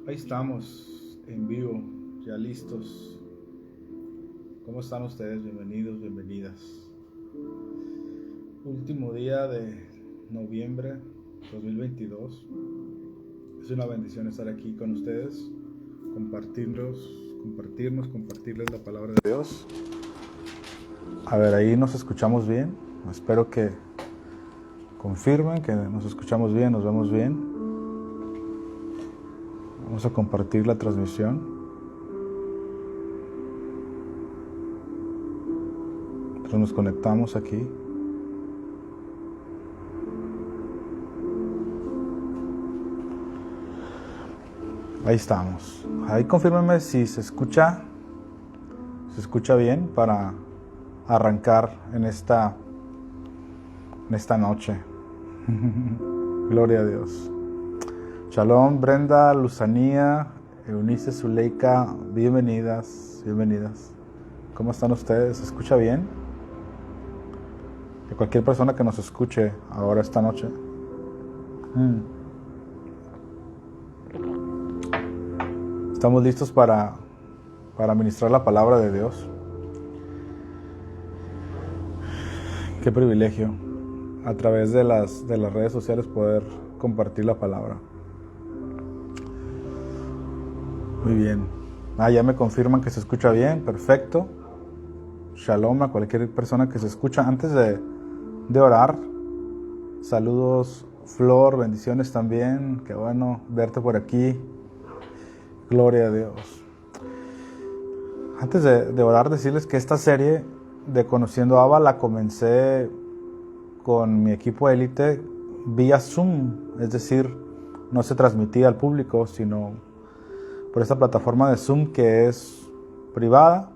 Ahí estamos, en vivo, ya listos. ¿Cómo están ustedes? Bienvenidos, bienvenidas. Último día de noviembre 2022. Es una bendición estar aquí con ustedes, compartirles la palabra de Dios. A ver, ahí nos escuchamos bien. Espero que confirmen que nos escuchamos bien, nos vemos bien. Vamos a compartir la transmisión. Entonces nos conectamos aquí. Ahí estamos. Ahí confírmenme si se escucha bien para arrancar en esta noche. Gloria a Dios. Shalom, Brenda, Luzanía, Eunice, Zuleika, bienvenidas. ¿Cómo están ustedes? ¿Se escucha bien? De cualquier persona que nos escuche ahora esta noche. Estamos listos para ministrar la palabra de Dios. Qué privilegio a través de las redes sociales poder compartir la palabra. Muy bien. Ya me confirman que se escucha bien. Perfecto. Shalom a cualquier persona que se escucha. Antes de orar, saludos Flor, bendiciones también. Qué bueno verte por aquí. Gloria a Dios. Antes de orar, decirles que esta serie de Conociendo a Abba la comencé con mi equipo élite vía Zoom. Es decir, no se transmitía al público, sino por esta plataforma de Zoom que es privada,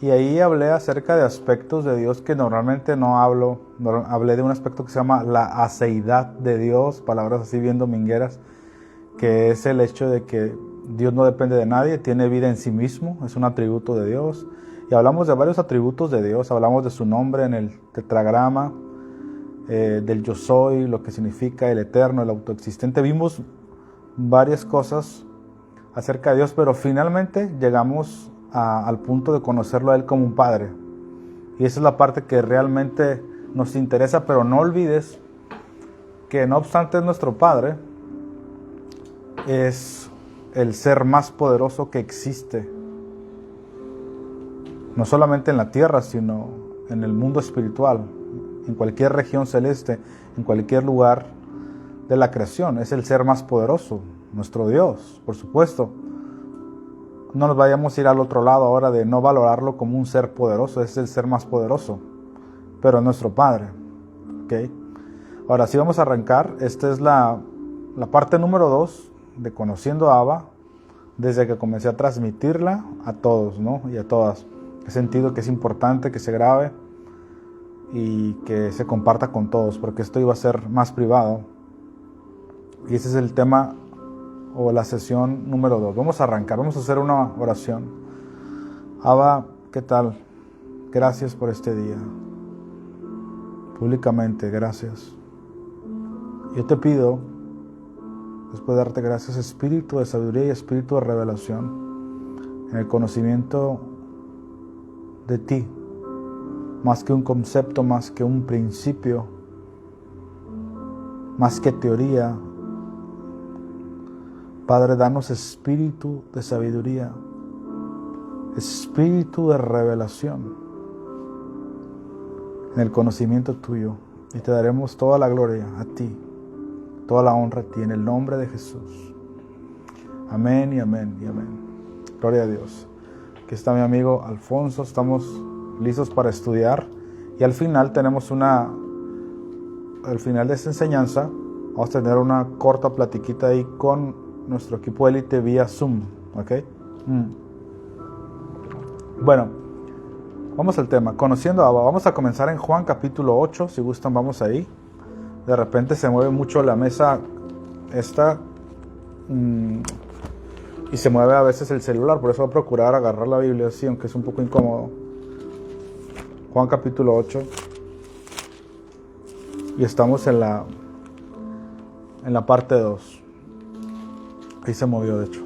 y ahí hablé acerca de aspectos de Dios que normalmente no hablo. Hablé de un aspecto que se llama la aceidad de Dios, palabras así bien domingueras, que es el hecho de que Dios no depende de nadie, tiene vida en sí mismo, es un atributo de Dios. Y hablamos de varios atributos de Dios, hablamos de su nombre en el tetragrama, del yo soy, lo que significa el eterno, el autoexistente. Vimos varias cosas acerca de Dios, pero finalmente llegamos al punto de conocerlo a Él como un Padre. Y esa es la parte que realmente nos interesa, pero no olvides que no obstante es nuestro Padre, es el ser más poderoso que existe, no solamente en la tierra, sino en el mundo espiritual, en cualquier región celeste, en cualquier lugar de la creación. Es el ser más poderoso, nuestro Dios, por supuesto. No nos vayamos a ir al otro lado ahora de no valorarlo como un ser poderoso. Es el ser más poderoso, pero es nuestro Padre. ¿Okay? Ahora sí, vamos a arrancar. Esta es la parte número 2 de Conociendo a Abba, desde que comencé a transmitirla a todos, ¿no? Y a todas. He sentido que es importante que se grabe y que se comparta con todos, porque esto iba a ser más privado. Y ese es el tema o la sesión número 2. Vamos a arrancar, vamos a hacer una oración. Abba, ¿qué tal? Gracias por este día. Públicamente, gracias. Yo te pido, después de darte gracias, espíritu de sabiduría y espíritu de revelación, en el conocimiento de ti, más que un concepto, más que un principio, más que teoría. Padre, danos espíritu de sabiduría, espíritu de revelación en el conocimiento tuyo, y te daremos toda la gloria a ti, toda la honra a ti, en el nombre de Jesús. Amén y amén y amén. Gloria a Dios. Aquí está mi amigo Alfonso, estamos listos para estudiar, y al final al final de esta enseñanza vamos a tener una corta platiquita ahí con nuestro equipo élite vía Zoom, ¿ok? Bueno, vamos al tema, Conociendo a Abba. Vamos a comenzar en Juan capítulo 8, si gustan vamos ahí. De repente se mueve mucho la mesa esta, y se mueve a veces el celular, por eso voy a procurar agarrar la Biblia así, aunque es un poco incómodo. Juan capítulo 8, y estamos en la parte 2. Ahí se movió, de hecho.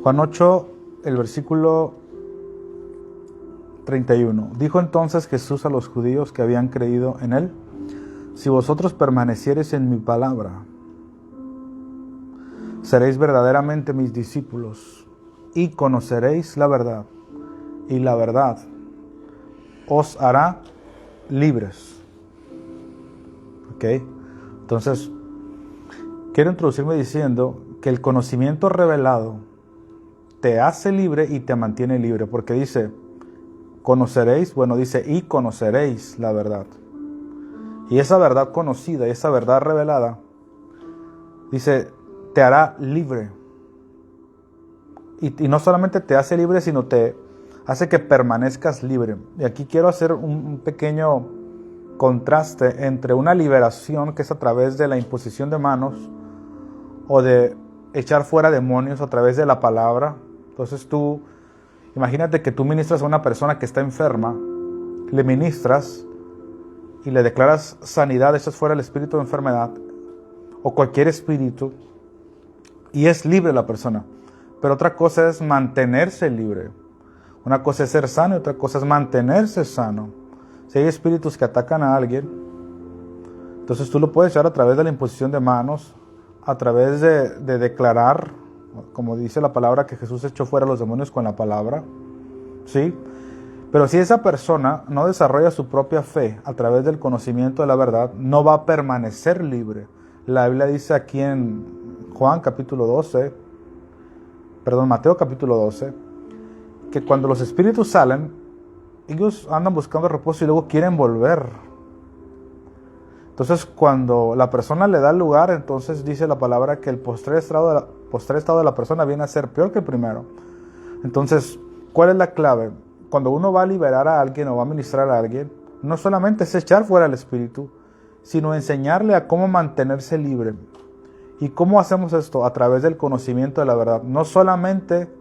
Juan 8, el versículo 31. Dijo entonces Jesús a los judíos que habían creído en él: si vosotros permaneciereis en mi palabra, seréis verdaderamente mis discípulos y conoceréis la verdad, y la verdad os hará libres. ¿Ok? Entonces, quiero introducirme diciendo que el conocimiento revelado te hace libre y te mantiene libre, porque dice, conoceréis, bueno, dice, y conoceréis la verdad. Y esa verdad conocida, esa verdad revelada, dice, te hará libre. Y no solamente te hace libre, sino te hace que permanezcas libre. Y aquí quiero hacer un pequeño contraste entre una liberación que es a través de la imposición de manos o de echar fuera demonios a través de la palabra. Entonces tú, imagínate que tú ministras a una persona que está enferma, le ministras y le declaras sanidad, echas fuera el espíritu de enfermedad o cualquier espíritu y es libre la persona. Pero otra cosa es mantenerse libre. Una cosa es ser sano y otra cosa es mantenerse sano. Si hay espíritus que atacan a alguien, entonces tú lo puedes echar a través de la imposición de manos, a través de declarar, como dice la palabra, que Jesús echó fuera a los demonios con la palabra, ¿sí? Pero si esa persona no desarrolla su propia fe a través del conocimiento de la verdad, no va a permanecer libre. La Biblia dice aquí en Mateo capítulo 12, que cuando los espíritus salen, ellos andan buscando reposo y luego quieren volver. Entonces, cuando la persona le da lugar, entonces dice la palabra que el postrer estado de la persona viene a ser peor que el primero. Entonces, ¿cuál es la clave? Cuando uno va a liberar a alguien o va a ministrar a alguien, no solamente es echar fuera el espíritu, sino enseñarle a cómo mantenerse libre. ¿Y cómo hacemos esto? A través del conocimiento de la verdad. No solamente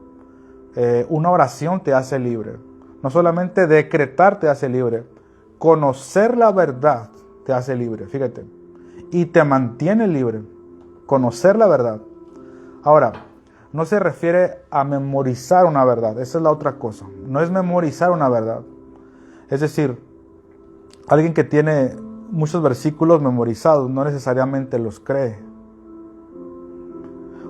una oración te hace libre, no solamente decretar te hace libre, conocer la verdad te hace libre, fíjate, y te mantiene libre, conocer la verdad. Ahora, no se refiere a memorizar una verdad, esa es la otra cosa, no es memorizar una verdad. Es decir, alguien que tiene muchos versículos memorizados no necesariamente los cree.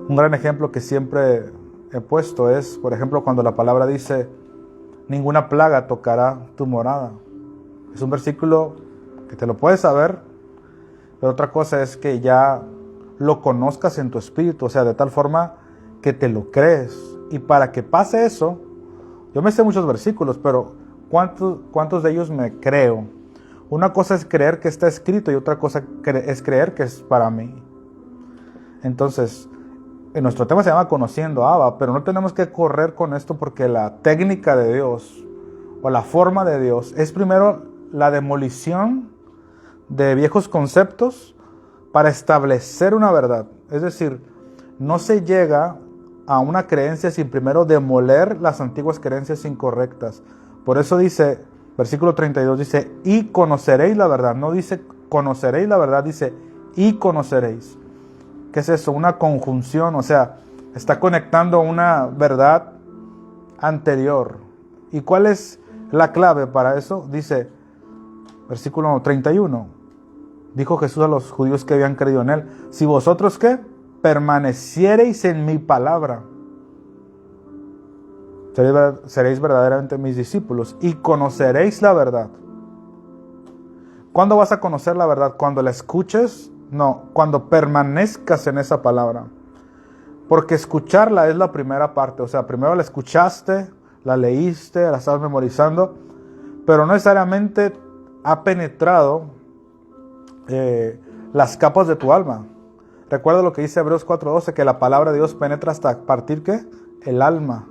Un gran ejemplo que siempre he puesto es, por ejemplo, cuando la palabra dice, ninguna plaga tocará tu morada. Es un versículo que te lo puedes saber, pero otra cosa es que ya lo conozcas en tu espíritu, o sea, de tal forma que te lo crees. Y para que pase eso, yo me sé muchos versículos, pero ¿cuántos de ellos me creo? Una cosa es creer que está escrito y otra cosa es creer que es para mí. Entonces, en nuestro tema se llama Conociendo a Abba, pero no tenemos que correr con esto porque la técnica de Dios o la forma de Dios es primero la demolición de viejos conceptos para establecer una verdad. Es decir, no se llega a una creencia sin primero demoler las antiguas creencias incorrectas. Por eso dice, versículo 32, dice, y conoceréis la verdad. No dice conoceréis la verdad, dice, y conoceréis. ¿Qué es eso? Una conjunción, o sea, está conectando una verdad anterior. ¿Y cuál es la clave para eso? Dice, versículo 31, dijo Jesús a los judíos que habían creído en él, si vosotros, ¿qué? Permaneciereis en mi palabra, seréis verdaderamente mis discípulos y conoceréis la verdad. ¿Cuándo vas a conocer la verdad? ¿Cuando la escuches? No, cuando permanezcas en esa palabra. Porque escucharla es la primera parte. O sea, primero la escuchaste, la leíste, la estabas memorizando, pero no necesariamente ha penetrado las capas de tu alma. Recuerda lo que dice Hebreos 4:12, que la palabra de Dios penetra hasta partir, ¿qué? El alma.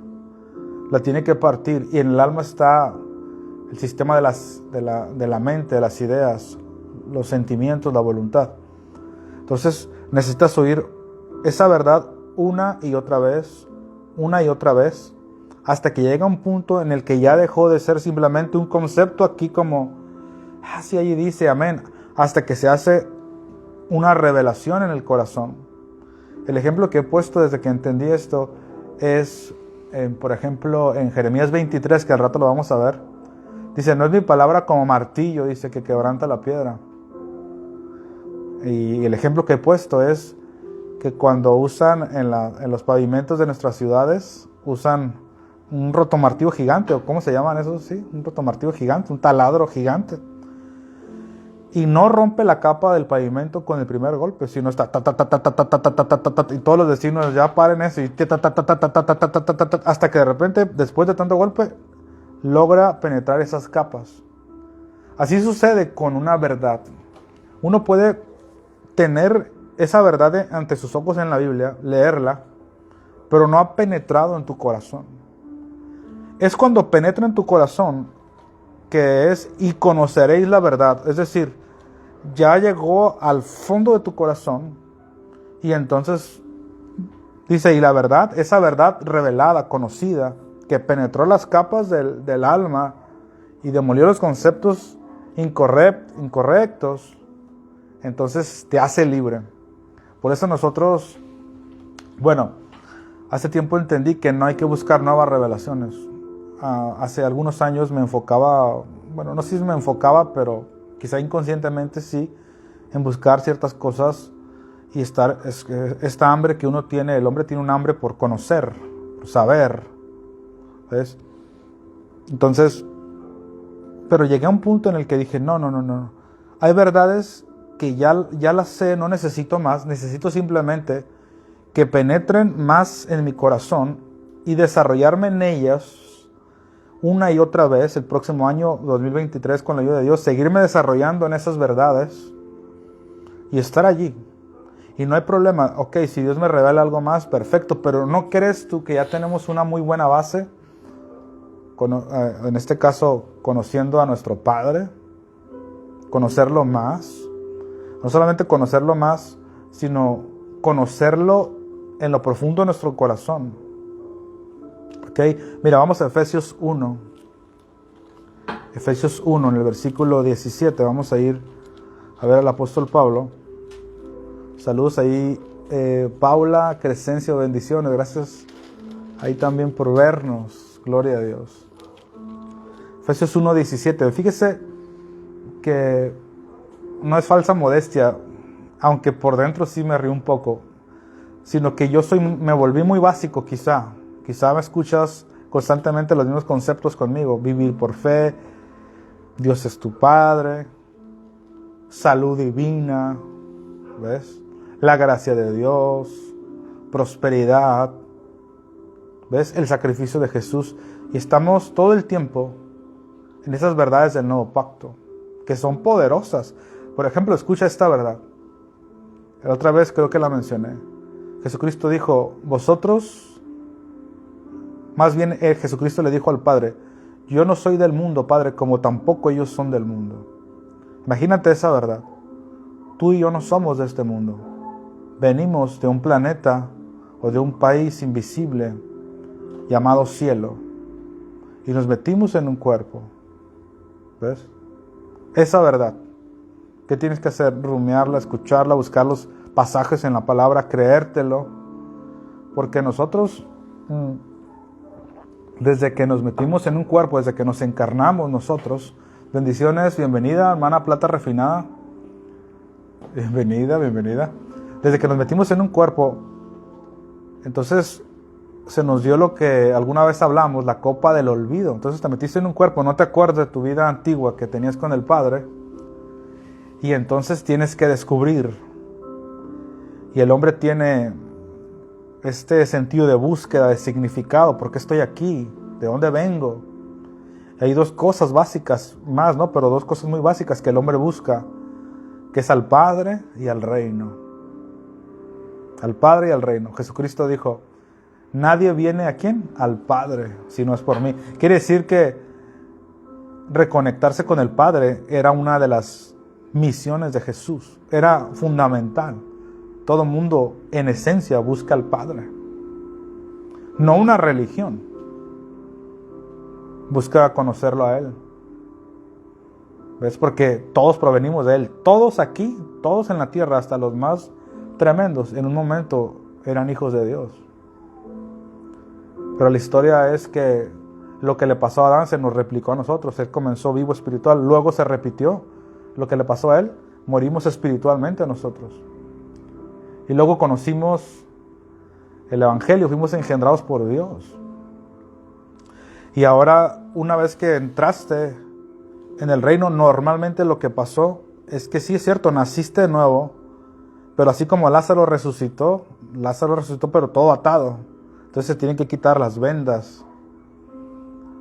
La tiene que partir. Y en el alma está el sistema de la mente, de las ideas, los sentimientos, la voluntad. Entonces necesitas oír esa verdad una y otra vez, hasta que llega un punto en el que ya dejó de ser simplemente un concepto aquí como, sí, allí dice, amén, hasta que se hace una revelación en el corazón. El ejemplo que he puesto desde que entendí esto es, por ejemplo, en Jeremías 23, que al rato lo vamos a ver. Dice, no es mi palabra como martillo, dice, que quebranta la piedra. Y el ejemplo que he puesto es que cuando usan en los pavimentos de nuestras ciudades, usan un rotomartillo gigante, o ¿cómo se llaman esos? Sí, un rotomartillo gigante, un taladro gigante. Y no rompe la capa del pavimento con el primer golpe, sino está y todos los vecinos ya paren eso y hasta que de repente, después de tanto golpe, logra penetrar esas capas. Así sucede con una verdad. Uno puede tener esa verdad ante sus ojos en la Biblia, leerla, pero no ha penetrado en tu corazón. Es cuando penetra en tu corazón que es y conoceréis la verdad. Es decir, ya llegó al fondo de tu corazón y entonces dice, y la verdad, esa verdad revelada, conocida, que penetró las capas del alma y demolió los conceptos incorrectos, entonces te hace libre. Por eso nosotros, hace tiempo entendí que no hay que buscar nuevas revelaciones. Hace algunos años me enfocaba, no sé si me enfocaba, pero quizá inconscientemente sí, en buscar ciertas cosas y esta hambre que uno tiene, el hombre tiene un hambre por conocer, por saber, ¿ves? Entonces, pero llegué a un punto en el que dije, no, hay verdades que ya las sé, no necesito más, necesito simplemente que penetren más en mi corazón y desarrollarme en ellas una y otra vez el próximo año 2023 con la ayuda de Dios, seguirme desarrollando en esas verdades y estar allí. Y no hay problema, ok, si Dios me revela algo más, perfecto, pero ¿no crees tú que ya tenemos una muy buena base? En este caso, conociendo a nuestro Padre, conocerlo más, no solamente conocerlo más, sino conocerlo en lo profundo de nuestro corazón. ¿Ok? Mira, vamos a Efesios 1. Efesios 1, en el versículo 17, vamos a ir a ver al apóstol Pablo. Saludos ahí, Paula, Crescencio, bendiciones, gracias ahí también por vernos, gloria a Dios. Efesios 1, 17, fíjese que no es falsa modestia, aunque por dentro sí me río un poco, sino que me volví muy básico quizá me escuchas constantemente los mismos conceptos conmigo, vivir por fe, Dios es tu Padre, salud divina, ¿ves? La gracia de Dios, prosperidad, ¿ves? El sacrificio de Jesús, y estamos todo el tiempo en esas verdades del nuevo pacto, que son poderosas. Por ejemplo, escucha esta verdad. La otra vez creo que la mencioné. Jesucristo dijo, Jesucristo le dijo al Padre, yo no soy del mundo, Padre, como tampoco ellos son del mundo. Imagínate esa verdad. Tú y yo no somos de este mundo. Venimos de un planeta o de un país invisible llamado cielo y nos metimos en un cuerpo. ¿Ves? Esa verdad. ¿Qué tienes que hacer? Rumiarla, escucharla, buscar los pasajes en la palabra, creértelo. Porque nosotros, desde que nos metimos en un cuerpo, desde que nos encarnamos nosotros, bendiciones, bienvenida, hermana Plata Refinada. Bienvenida. Desde que nos metimos en un cuerpo, entonces se nos dio lo que alguna vez hablamos, la copa del olvido. Entonces te metiste en un cuerpo, no te acuerdas de tu vida antigua que tenías con el Padre, y entonces tienes que descubrir. Y el hombre tiene este sentido de búsqueda, de significado. ¿Por qué estoy aquí? ¿De dónde vengo? Hay dos cosas básicas más, ¿no? Pero dos cosas muy básicas que el hombre busca, que es al Padre y al reino. Al Padre y al reino. Jesucristo dijo, nadie viene ¿a quién? Al Padre, si no es por mí. Quiere decir que reconectarse con el Padre era una de las misiones de Jesús. Era fundamental. Todo mundo en esencia busca al Padre. No una religión. Busca conocerlo a Él. ¿Ves? Porque todos provenimos de Él. Todos aquí, todos en la tierra, hasta los más tremendos, en un momento eran hijos de Dios. Pero la historia es que lo que le pasó a Adán se nos replicó a nosotros. Él comenzó vivo espiritual, luego se repitió lo que le pasó a él. Morimos espiritualmente a nosotros. Y luego conocimos el Evangelio, fuimos engendrados por Dios. Y ahora, una vez que entraste en el reino, normalmente lo que pasó es que sí es cierto, naciste de nuevo, pero así como Lázaro resucitó pero todo atado. Entonces se tienen que quitar las vendas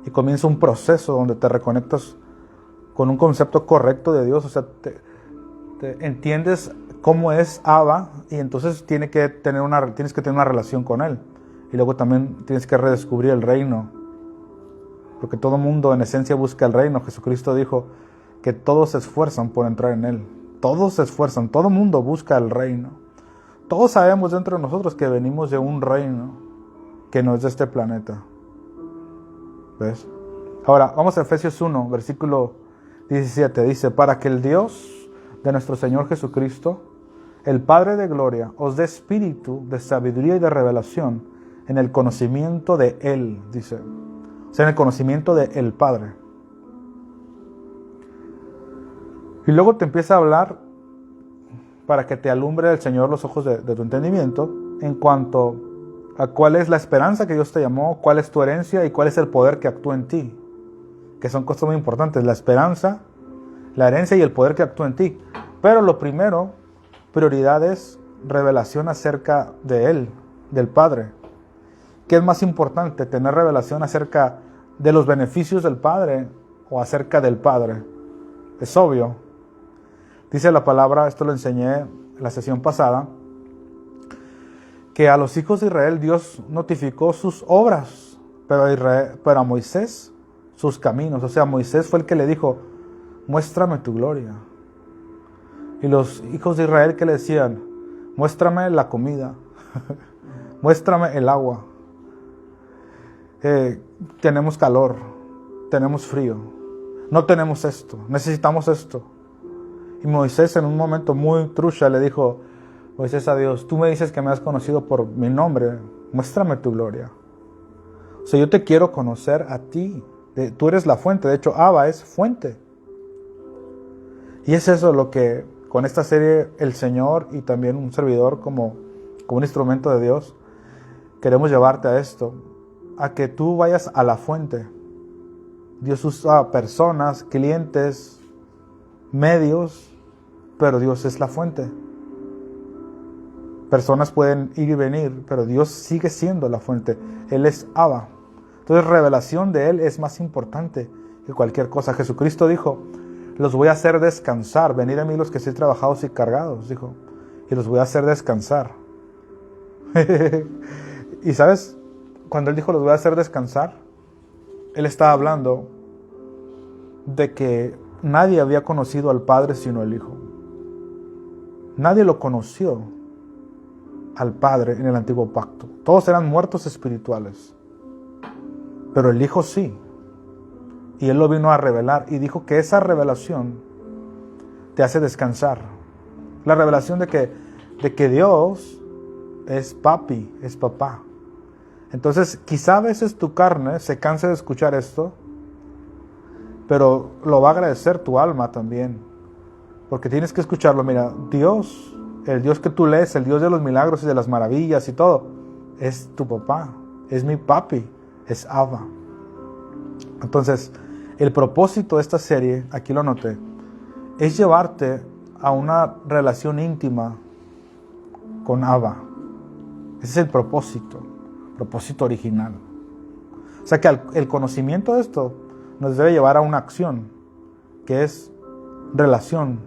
y comienza un proceso donde te reconectas con un concepto correcto de Dios. O sea, te entiendes cómo es Abba y entonces tienes que tener una relación con Él. Y luego también tienes que redescubrir el reino, porque todo mundo en esencia busca el reino. Jesucristo dijo que todos se esfuerzan por entrar en Él. Todos se esfuerzan, todo mundo busca el reino. Todos sabemos dentro de nosotros que venimos de un reino que no es de este planeta. ¿Ves? Ahora, vamos a Efesios 1, versículo 17. Dice, para que el Dios de nuestro Señor Jesucristo, el Padre de gloria, os dé espíritu de sabiduría y de revelación en el conocimiento de Él, dice. O sea, en el conocimiento de el Padre. Y luego te empieza a hablar para que te alumbre el Señor los ojos de tu entendimiento en cuanto a cuál es la esperanza que Dios te llamó, cuál es tu herencia y cuál es el poder que actúa en ti. Que son cosas muy importantes, la esperanza, la herencia y el poder que actúa en ti. Pero lo primero, prioridad es revelación acerca de Él, del Padre. ¿Qué es más importante? ¿Tener revelación acerca de los beneficios del Padre o acerca del Padre? Es obvio. Dice la palabra, esto lo enseñé en la sesión pasada, que a los hijos de Israel Dios notificó sus obras, pero a Moisés sus caminos. O sea, Moisés fue el que le dijo, muéstrame tu gloria. Y los hijos de Israel que le decían, muéstrame la comida, muéstrame el agua. Tenemos calor, tenemos frío, no tenemos esto, necesitamos esto. Y Moisés en un momento muy trucha le dijo, Moisés a Dios, tú me dices que me has conocido por mi nombre, muéstrame tu gloria. O sea, yo te quiero conocer a ti, tú eres la fuente, de hecho Abba es fuente. Y es eso lo que con esta serie el Señor y también un servidor como un instrumento de Dios, queremos llevarte a esto, a que tú vayas a la fuente. Dios usa personas, clientes, medios, pero Dios es la fuente. Personas pueden ir y venir, pero Dios sigue siendo la fuente. Él es Abba. Entonces, revelación de Él es más importante que cualquier cosa. Jesucristo dijo, los voy a hacer descansar. Venid a mí los que estéis trabajados y cargados, dijo, y los voy a hacer descansar. Y sabes, cuando Él dijo los voy a hacer descansar, Él estaba hablando de que nadie había conocido al Padre sino el Hijo. Nadie lo conoció al Padre en el antiguo pacto. Todos eran muertos espirituales. Pero el Hijo sí. Y Él lo vino a revelar y dijo que esa revelación te hace descansar. La revelación de que Dios es papi, es papá. Entonces, quizá a veces tu carne se canse de escuchar esto, pero lo va a agradecer tu alma también. Porque tienes que escucharlo. Mira, Dios, el Dios que tú lees, el Dios de los milagros y de las maravillas y todo, es tu papá, es mi papi, es Abba. Entonces, el propósito de esta serie, aquí lo anoté, es llevarte a una relación íntima con Abba. Ese es el propósito original. O sea que el conocimiento de esto nos debe llevar a una acción, que es relación.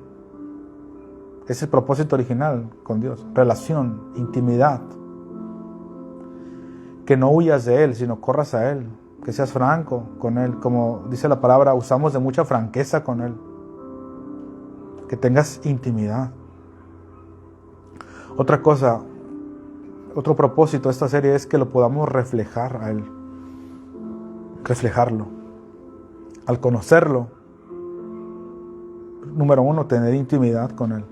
Es el propósito original con Dios. Relación, intimidad. Que no huyas de Él, sino corras a Él. Que seas franco con Él. Como dice la palabra, usamos de mucha franqueza con Él. Que tengas intimidad. Otra cosa, otro propósito de esta serie es que lo podamos reflejar a Él. Reflejarlo. Al conocerlo, número uno, tener intimidad con Él.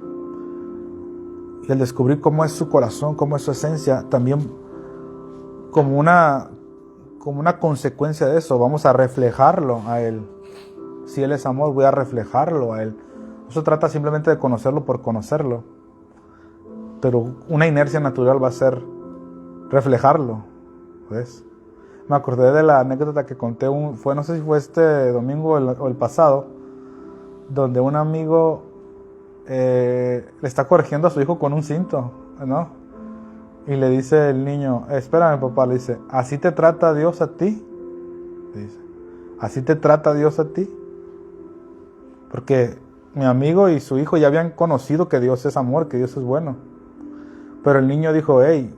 Y al descubrir cómo es su corazón, cómo es su esencia, también como una consecuencia de eso, vamos a reflejarlo a Él. Si Él es amor, voy a reflejarlo a Él. No se trata simplemente de conocerlo por conocerlo, pero una inercia natural va a ser reflejarlo, ¿ves? Me acordé de la anécdota que conté, no sé si fue este domingo o el pasado, donde un amigo le está corrigiendo a su hijo con un cinto, ¿no? Y le dice el niño, espérame papá, le dice, ¿así te trata Dios a ti? Le dice, ¿así te trata Dios a ti? Porque mi amigo y su hijo ya habían conocido que Dios es amor, que Dios es bueno. Pero el niño dijo, hey,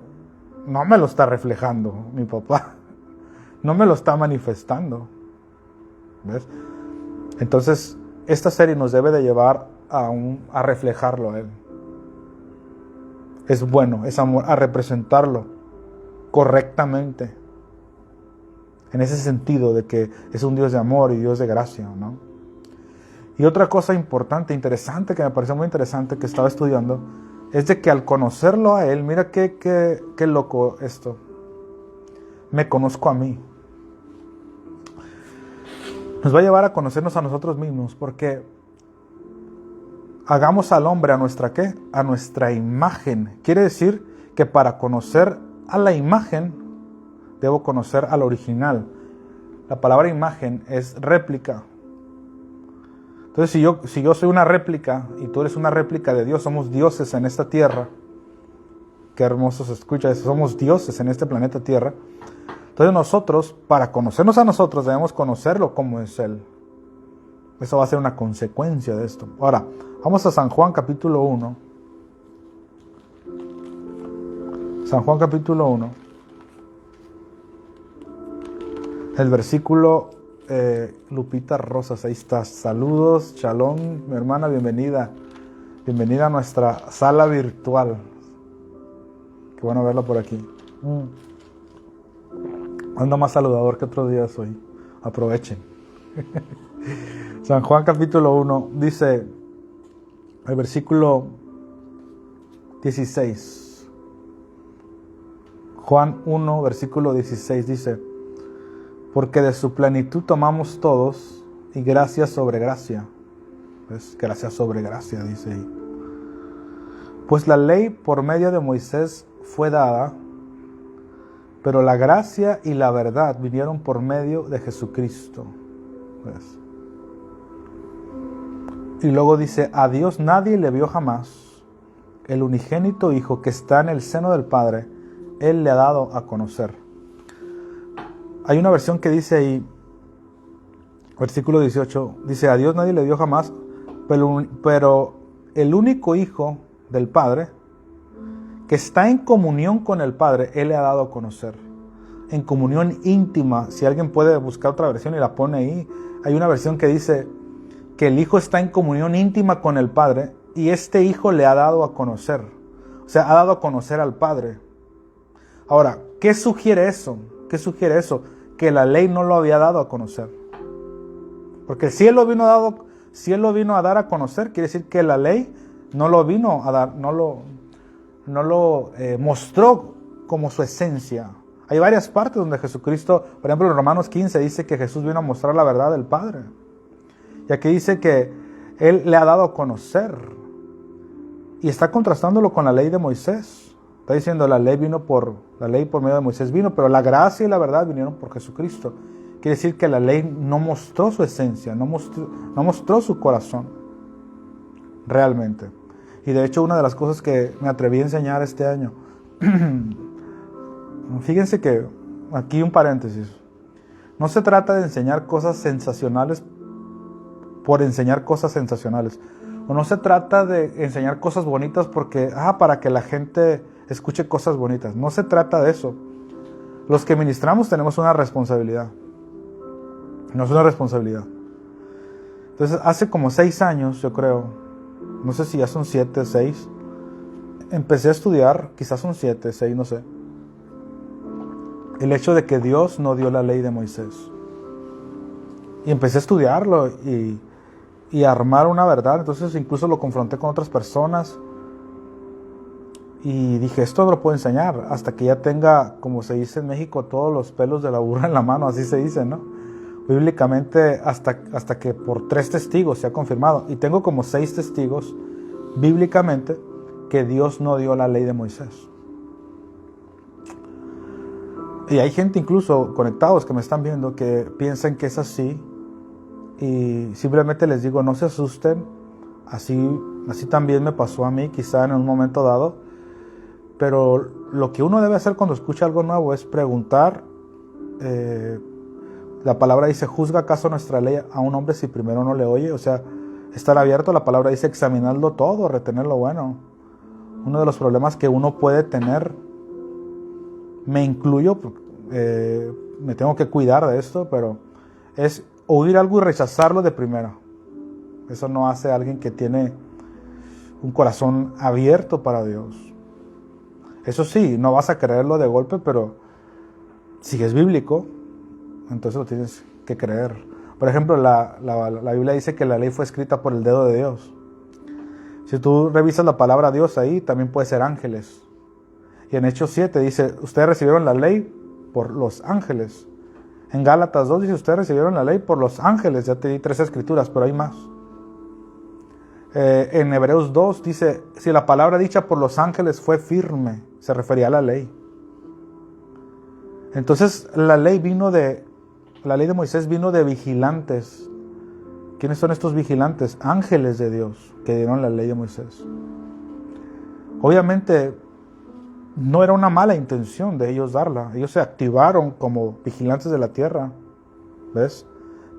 no me lo está reflejando mi papá. No me lo está manifestando. ¿Ves? Entonces, esta serie nos debe de llevar a reflejarlo a Él. Es bueno, es amor, a representarlo correctamente. En ese sentido de que es un Dios de amor y Dios de gracia, ¿no? Y otra cosa importante, interesante, que me pareció muy interesante que estaba estudiando, es de que al conocerlo a Él, mira qué loco esto. Me conozco a mí. Nos va a llevar a conocernos a nosotros mismos, porque hagamos al hombre a nuestra ¿qué? A nuestra imagen. Quiere decir que para conocer a la imagen, debo conocer al original. La palabra imagen es réplica. Entonces, si yo soy una réplica y tú eres una réplica de Dios, somos dioses en esta tierra. Qué hermoso se escucha eso. Somos dioses en este planeta Tierra. Entonces nosotros, para conocernos a nosotros, debemos conocerlo como es Él. Eso va a ser una consecuencia de esto. Ahora, vamos a San Juan capítulo 1. San Juan capítulo 1. El versículo, Lupita Rosas, ahí está. Saludos, shalom, mi hermana, bienvenida. Bienvenida a nuestra sala virtual. Qué bueno verla por aquí. Ando más saludador que otros días hoy. Aprovechen. San Juan capítulo 1 dice, el versículo 16. Juan 1, versículo 16 dice, porque de su plenitud tomamos todos y gracia sobre gracia. ¿Ves? Gracia sobre gracia, dice ahí. Pues la ley por medio de Moisés fue dada, pero la gracia y la verdad vinieron por medio de Jesucristo. ¿Ves? Y luego dice, a Dios nadie le vio jamás. El unigénito Hijo que está en el seno del Padre, Él le ha dado a conocer. Hay una versión que dice ahí, versículo 18, dice, a Dios nadie le vio jamás, pero el único Hijo del Padre, que está en comunión con el Padre, Él le ha dado a conocer. En comunión íntima, si alguien puede buscar otra versión y la pone ahí, hay una versión que dice que el Hijo está en comunión íntima con el Padre y este Hijo le ha dado a conocer. O sea, ha dado a conocer al Padre. Ahora, ¿qué sugiere eso? ¿Qué sugiere eso? Que la ley no lo había dado a conocer. Porque si Él lo vino a dar a conocer, quiere decir que la ley no lo vino a dar, no lo mostró como su esencia. Hay varias partes donde Jesucristo, por ejemplo en Romanos 15 dice que Jesús vino a mostrar la verdad del Padre. Y aquí dice que Él le ha dado a conocer. Y está contrastándolo con la ley de Moisés. Está diciendo la ley por medio de Moisés vino, pero la gracia y la verdad vinieron por Jesucristo. Quiere decir que la ley no mostró su esencia, no mostró su corazón realmente. Y de hecho una de las cosas que me atreví a enseñar este año, fíjense que, aquí un paréntesis, no se trata de enseñar cosas sensacionales por enseñar cosas sensacionales, o no se trata de enseñar cosas bonitas para que la gente escuche cosas bonitas, no se trata de eso. Los que ministramos tenemos una responsabilidad, no es una responsabilidad. Entonces hace como 6 años, yo creo, no sé si ya son 7, 6, empecé a estudiar, quizás son 7, 6, no sé, el hecho de que Dios no dio la ley de Moisés. Y empecé a estudiarlo y a armar una verdad. Entonces incluso lo confronté con otras personas. Y dije, esto no lo puedo enseñar hasta que ya tenga, como se dice en México, todos los pelos de la burra en la mano, así se dice, ¿no? Bíblicamente, hasta que por 3 testigos se ha confirmado. Y tengo como 6 testigos, bíblicamente, que Dios no dio la ley de Moisés. Y hay gente incluso conectados que me están viendo que piensan que es así. Y simplemente les digo, no se asusten. Así también me pasó a mí, quizá en un momento dado. Pero lo que uno debe hacer cuando escucha algo nuevo es preguntar. La palabra dice, ¿juzga acaso nuestra ley a un hombre si primero no le oye? O sea, estar abierto. La palabra dice, examinarlo todo, retener lo bueno. Uno de los problemas que uno puede tener, me incluyo, me tengo que cuidar de esto, pero es oír algo y rechazarlo de primera. Eso no hace a alguien que tiene un corazón abierto para Dios. Eso sí, no vas a creerlo de golpe, pero si es bíblico, entonces lo tienes que creer. Por ejemplo, la Biblia dice que la ley fue escrita por el dedo de Dios. Si tú revisas la palabra Dios ahí, también puede ser ángeles. Y en Hechos 7 dice, ustedes recibieron la ley por los ángeles. En Gálatas 2 dice, ustedes recibieron la ley por los ángeles. Ya te di 3 escrituras, pero hay más. En Hebreos 2 dice, si la palabra dicha por los ángeles fue firme, se refería a la ley. Entonces la ley de Moisés vino de vigilantes. ¿Quiénes son estos vigilantes? Ángeles de Dios que dieron la ley de Moisés. Obviamente no era una mala intención de ellos darla. Ellos se activaron como vigilantes de la tierra. ¿Ves?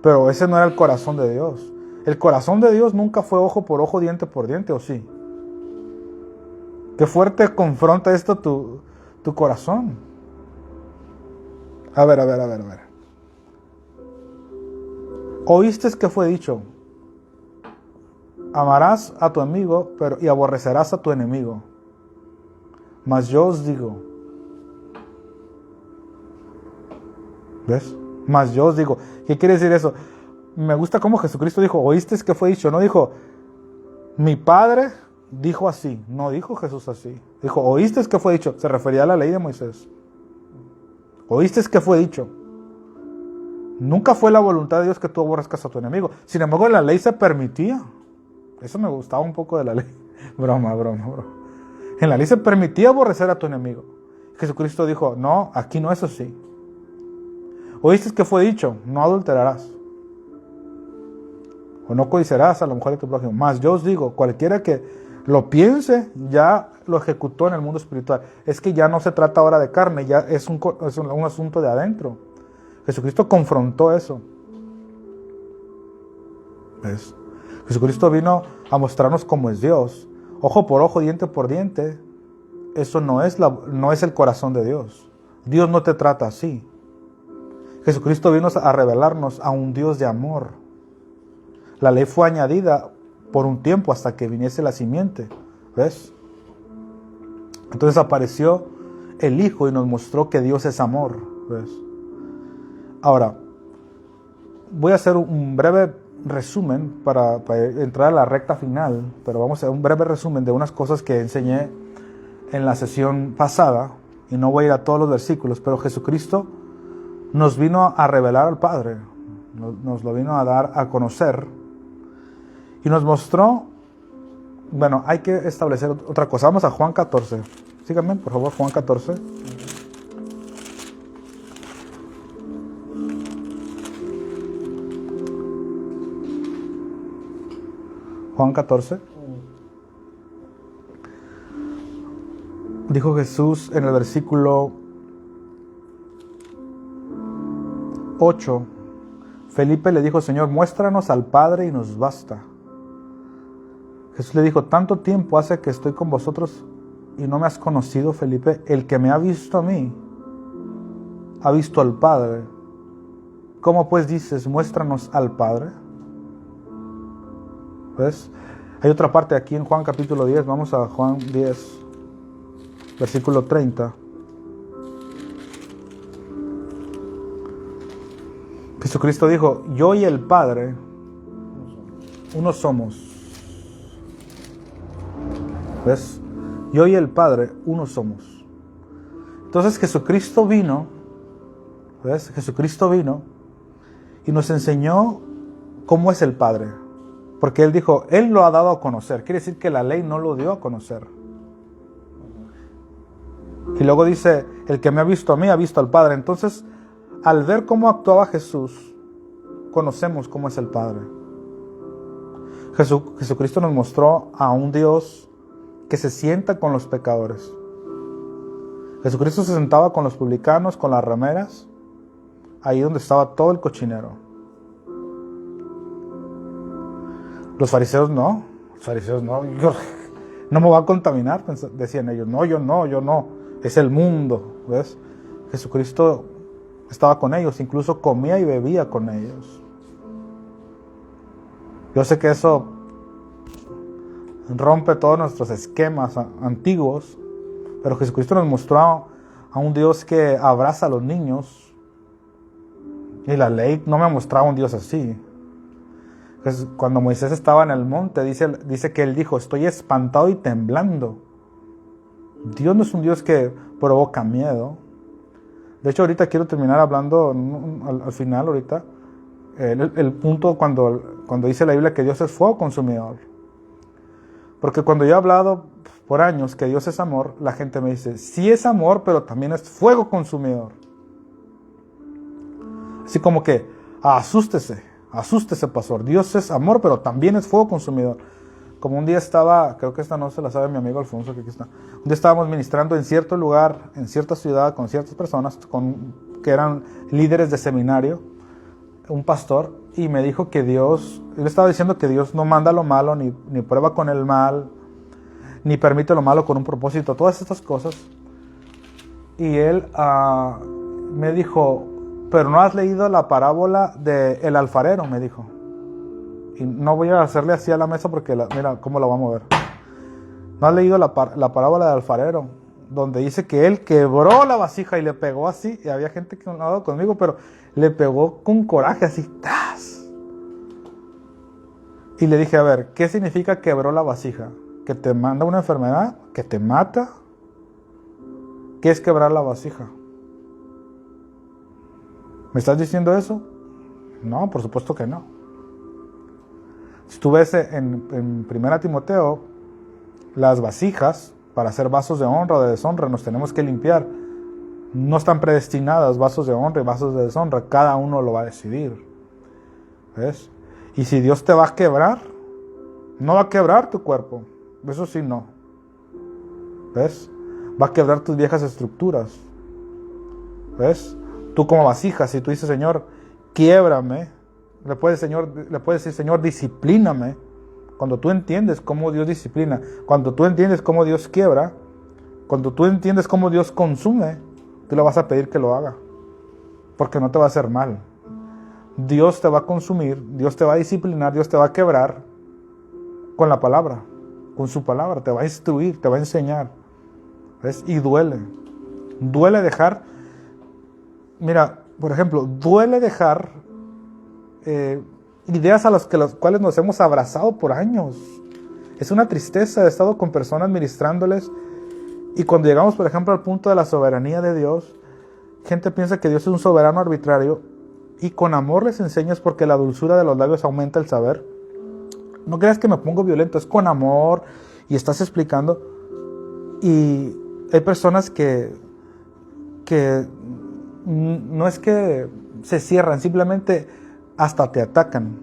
Pero ese no era el corazón de Dios. El corazón de Dios nunca fue ojo por ojo, diente por diente, ¿o sí? Qué fuerte confronta esto tu corazón. A ver. ¿Oíste que fue dicho? Amarás a tu amigo y aborrecerás a tu enemigo. Mas yo os digo. ¿Ves? Mas yo os digo. ¿Qué quiere decir eso? Me gusta cómo Jesucristo dijo, ¿oíste que fue dicho? No dijo, mi padre dijo así. No dijo Jesús así. Dijo, ¿oíste que fue dicho? Se refería a la ley de Moisés. ¿Oíste que fue dicho? Nunca fue la voluntad de Dios que tú aborrezcas a tu enemigo. Sin embargo, la ley se permitía. Eso me gustaba un poco de la ley. Broma. En la ley se permitía aborrecer a tu enemigo. Jesucristo dijo, no, aquí no es así. ¿Oíste que fue dicho? No adulterarás. O no codiciarás a la mujer de tu prójimo. Mas yo os digo, cualquiera que lo piense, ya lo ejecutó en el mundo espiritual. Es que ya no se trata ahora de carne, ya es un asunto de adentro. Jesucristo confrontó eso. ¿Ves? Jesucristo vino a mostrarnos cómo es Dios. Ojo por ojo, diente por diente. Eso no es el corazón de Dios. Dios no te trata así. Jesucristo vino a revelarnos a un Dios de amor. La ley fue añadida por un tiempo hasta que viniese la simiente. ¿Ves? Entonces apareció el Hijo y nos mostró que Dios es amor. ¿Ves? Ahora, voy a hacer un breve resumen para entrar a la recta final, pero vamos a hacer un breve resumen de unas cosas que enseñé en la sesión pasada, y no voy a ir a todos los versículos, pero Jesucristo nos vino a revelar al Padre, nos lo vino a dar a conocer, y nos mostró, bueno, hay que establecer otra cosa. Vamos a Juan 14, síganme por favor, Juan 14. Juan 14. Dijo Jesús en el versículo 8. Felipe le dijo, Señor, muéstranos al Padre y nos basta. Jesús le dijo, tanto tiempo hace que estoy con vosotros y no me has conocido, Felipe. El que me ha visto a mí, ha visto al Padre. ¿Cómo pues dices, muéstranos al Padre? ¿Ves? Hay otra parte aquí en Juan capítulo 10. Vamos a Juan 10, versículo 30. Jesucristo dijo, yo y el Padre, uno somos. ¿Ves? Yo y el Padre, uno somos. Entonces Jesucristo vino, ¿ves? Jesucristo vino y nos enseñó cómo es el Padre. Porque Él dijo, Él lo ha dado a conocer. Quiere decir que la ley no lo dio a conocer. Y luego dice, el que me ha visto a mí, ha visto al Padre. Entonces, al ver cómo actuaba Jesús, conocemos cómo es el Padre. Jesucristo nos mostró a un Dios que se sienta con los pecadores. Jesucristo se sentaba con los publicanos, con las rameras, ahí donde estaba todo el cochinero. Los fariseos no. Yo no me voy a contaminar, decían ellos. No, yo no. Es el mundo, ¿ves? Jesucristo estaba con ellos, incluso comía y bebía con ellos. Yo sé que eso rompe todos nuestros esquemas antiguos, pero Jesucristo nos mostró a un Dios que abraza a los niños, y la ley no me mostraba un Dios así. Entonces, cuando Moisés estaba en el monte, dice que él dijo, estoy espantado y temblando. Dios no es un Dios que provoca miedo. De hecho, ahorita quiero terminar hablando, al final ahorita, el punto cuando dice la Biblia que Dios es fuego consumidor. Porque cuando yo he hablado por años que Dios es amor, la gente me dice, sí es amor, pero también es fuego consumidor. Así como que, asústese, pastor. Dios es amor, pero también es fuego consumidor. Como un día estaba, creo que esta no se la sabe mi amigo Alfonso, que aquí está. Un día estábamos ministrando en cierto lugar, en cierta ciudad, con ciertas personas que eran líderes de seminario, un pastor, y me dijo que Dios, él estaba diciendo que Dios no manda lo malo, ni prueba con el mal, ni permite lo malo con un propósito, todas estas cosas. Y él me dijo, pero no has leído la parábola del alfarero, me dijo. Y no voy a hacerle así a la mesa porque mira cómo la vamos a ver. ¿No has leído la parábola del alfarero? Donde dice que él quebró la vasija y le pegó así. Y había gente que no ha dado conmigo, pero le pegó con coraje así. ¡Tas! Y le dije, a ver, ¿qué significa quebró la vasija? ¿Que te manda una enfermedad? ¿Que te mata? ¿Qué es quebrar la vasija? ¿Me estás diciendo eso? No, por supuesto que no. Si tú ves en 1 Timoteo, las vasijas, para hacer vasos de honra o de deshonra, nos tenemos que limpiar. No están predestinadas vasos de honra y vasos de deshonra. Cada uno lo va a decidir. ¿Ves? Y si Dios te va a quebrar, no va a quebrar tu cuerpo. Eso sí, no. ¿Ves? Va a quebrar tus viejas estructuras. ¿Ves? Tú como vasija, si tú dices, Señor, quiébrame, le puedes decir, Señor, disciplíname. Cuando tú entiendes cómo Dios disciplina, cuando tú entiendes cómo Dios quiebra, cuando tú entiendes cómo Dios consume, tú le vas a pedir que lo haga, porque no te va a hacer mal. Dios te va a consumir, Dios te va a disciplinar, Dios te va a quebrar con la palabra, con su palabra, te va a instruir, te va a enseñar. ¿Ves? Y duele dejar, mira, por ejemplo, duele dejar ideas a las cuales nos hemos abrazado por años. Es una tristeza. He estado con personas ministrándoles, y cuando llegamos, por ejemplo, al punto de la soberanía de Dios, gente piensa que Dios es un soberano arbitrario, y con amor les enseñas, porque la dulzura de los labios aumenta el saber. No creas que me pongo violento, es con amor, y estás explicando. Y hay personas que no es que se cierran, simplemente hasta te atacan.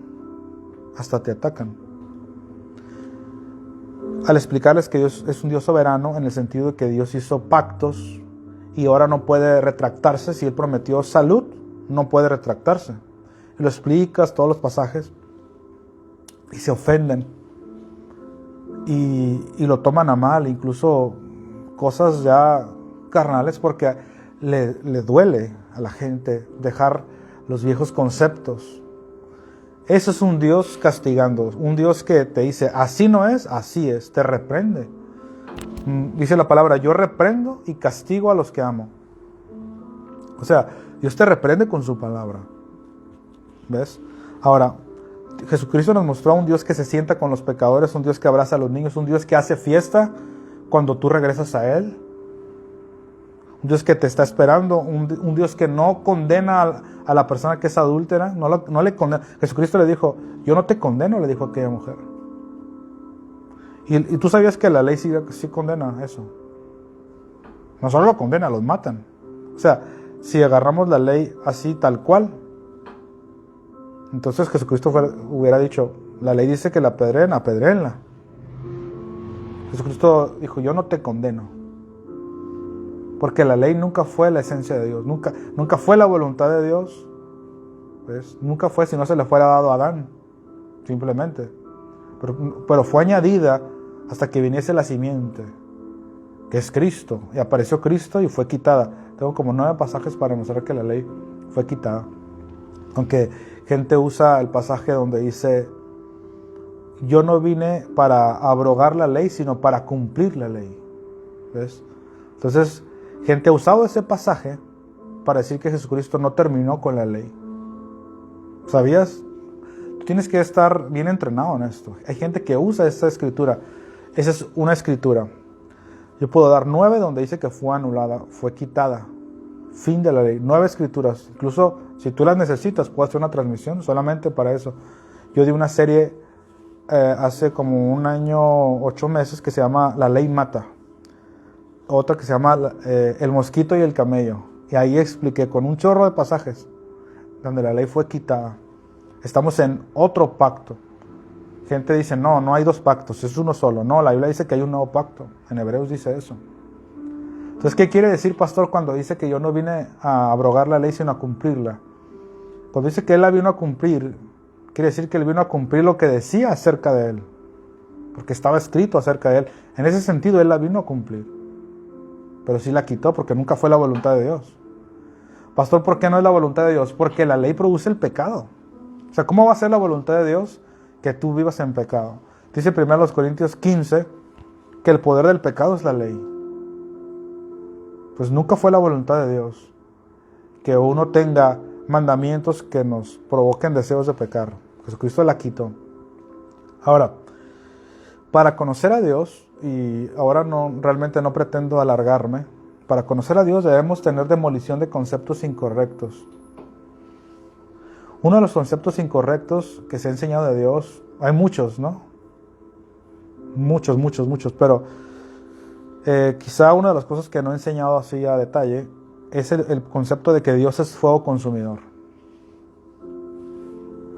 Al explicarles que Dios es un Dios soberano, en el sentido de que Dios hizo pactos y ahora no puede retractarse. Si Él prometió salud, no puede retractarse. Y lo explicas, todos los pasajes, y se ofenden y lo toman a mal, incluso cosas ya carnales, porque le duele a la gente dejar los viejos conceptos. Eso es un Dios castigando, un Dios que te dice, así no es, así es, te reprende. Dice la palabra, yo reprendo y castigo a los que amo. O sea, Dios te reprende con su palabra. ¿Ves? Ahora, Jesucristo nos mostró a un Dios que se sienta con los pecadores, un Dios que abraza a los niños, un Dios que hace fiesta cuando tú regresas a Él. Un Dios que te está esperando, un Dios que no condena a la persona que es adúltera, no le condena. Jesucristo le dijo, yo no te condeno, le dijo a aquella mujer. Y tú sabías que la ley sí condena eso. No solo lo condena, los matan. O sea, si agarramos la ley así tal cual, entonces Jesucristo hubiera dicho, la ley dice que la apedreen, apedréenla. Jesucristo dijo, yo no te condeno. Porque la ley nunca fue la esencia de Dios, nunca fue la voluntad de Dios. ¿Ves? Nunca fue si no se le fuera dado a Adán, simplemente. Pero fue añadida hasta que viniese la simiente, que es Cristo. Y apareció Cristo y fue quitada. Tengo como 9 pasajes para demostrar que la ley fue quitada. Aunque gente usa el pasaje donde dice, yo no vine para abrogar la ley, sino para cumplir la ley. ¿Ves? Entonces, gente ha usado ese pasaje para decir que Jesucristo no terminó con la ley. ¿Sabías? Tú tienes que estar bien entrenado en esto. Hay gente que usa esta escritura. Esa es una escritura. Yo puedo dar 9 donde dice que fue anulada, fue quitada. Fin de la ley. 9 escrituras. Incluso si tú las necesitas, puedo hacer una transmisión solamente para eso. Yo di una serie hace como 1 año, 8 meses que se llama La Ley Mata. Otra que se llama El Mosquito y el Camello. Y ahí expliqué con un chorro de pasajes donde la ley fue quitada. Estamos en otro pacto. Gente dice, no hay 2 pactos, es uno solo. No, la Biblia dice que hay un nuevo pacto. En Hebreos dice eso. Entonces, ¿qué quiere decir, pastor, cuando dice que yo no vine a abrogar la ley, sino a cumplirla? Cuando dice que Él la vino a cumplir, quiere decir que Él vino a cumplir lo que decía acerca de Él. Porque estaba escrito acerca de Él. En ese sentido, Él la vino a cumplir. Pero sí la quitó porque nunca fue la voluntad de Dios. Pastor, ¿por qué no es la voluntad de Dios? Porque la ley produce el pecado. O sea, ¿cómo va a ser la voluntad de Dios que tú vivas en pecado? Dice 1 Corintios 15 que el poder del pecado es la ley. Pues nunca fue la voluntad de Dios que uno tenga mandamientos que nos provoquen deseos de pecar. Jesucristo la quitó. Ahora, para conocer a Dios, y ahora realmente no pretendo alargarme, para conocer a Dios debemos tener demolición de conceptos incorrectos. Uno de los conceptos incorrectos que se ha enseñado de Dios, hay muchos, ¿no? Muchos, pero quizá una de las cosas que no he enseñado así a detalle es el concepto de que Dios es fuego consumidor.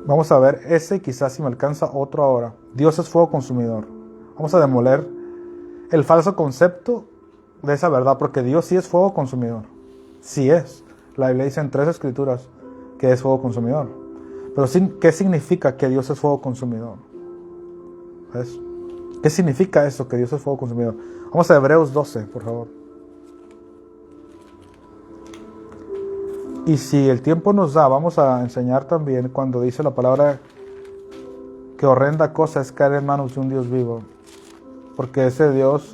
Vamos a ver ese, quizás si me alcanza otro ahora. Dios es fuego consumidor. Vamos a demoler el falso concepto de esa verdad, porque Dios sí es fuego consumidor. Sí es. La Biblia dice en 3 escrituras que es fuego consumidor. Pero ¿qué significa que Dios es fuego consumidor? ¿Ves? ¿Qué significa eso, que Dios es fuego consumidor? Vamos a Hebreos 12, por favor. Y si el tiempo nos da, vamos a enseñar también cuando dice la palabra que horrenda cosa es caer en manos de un Dios vivo. Porque ese Dios,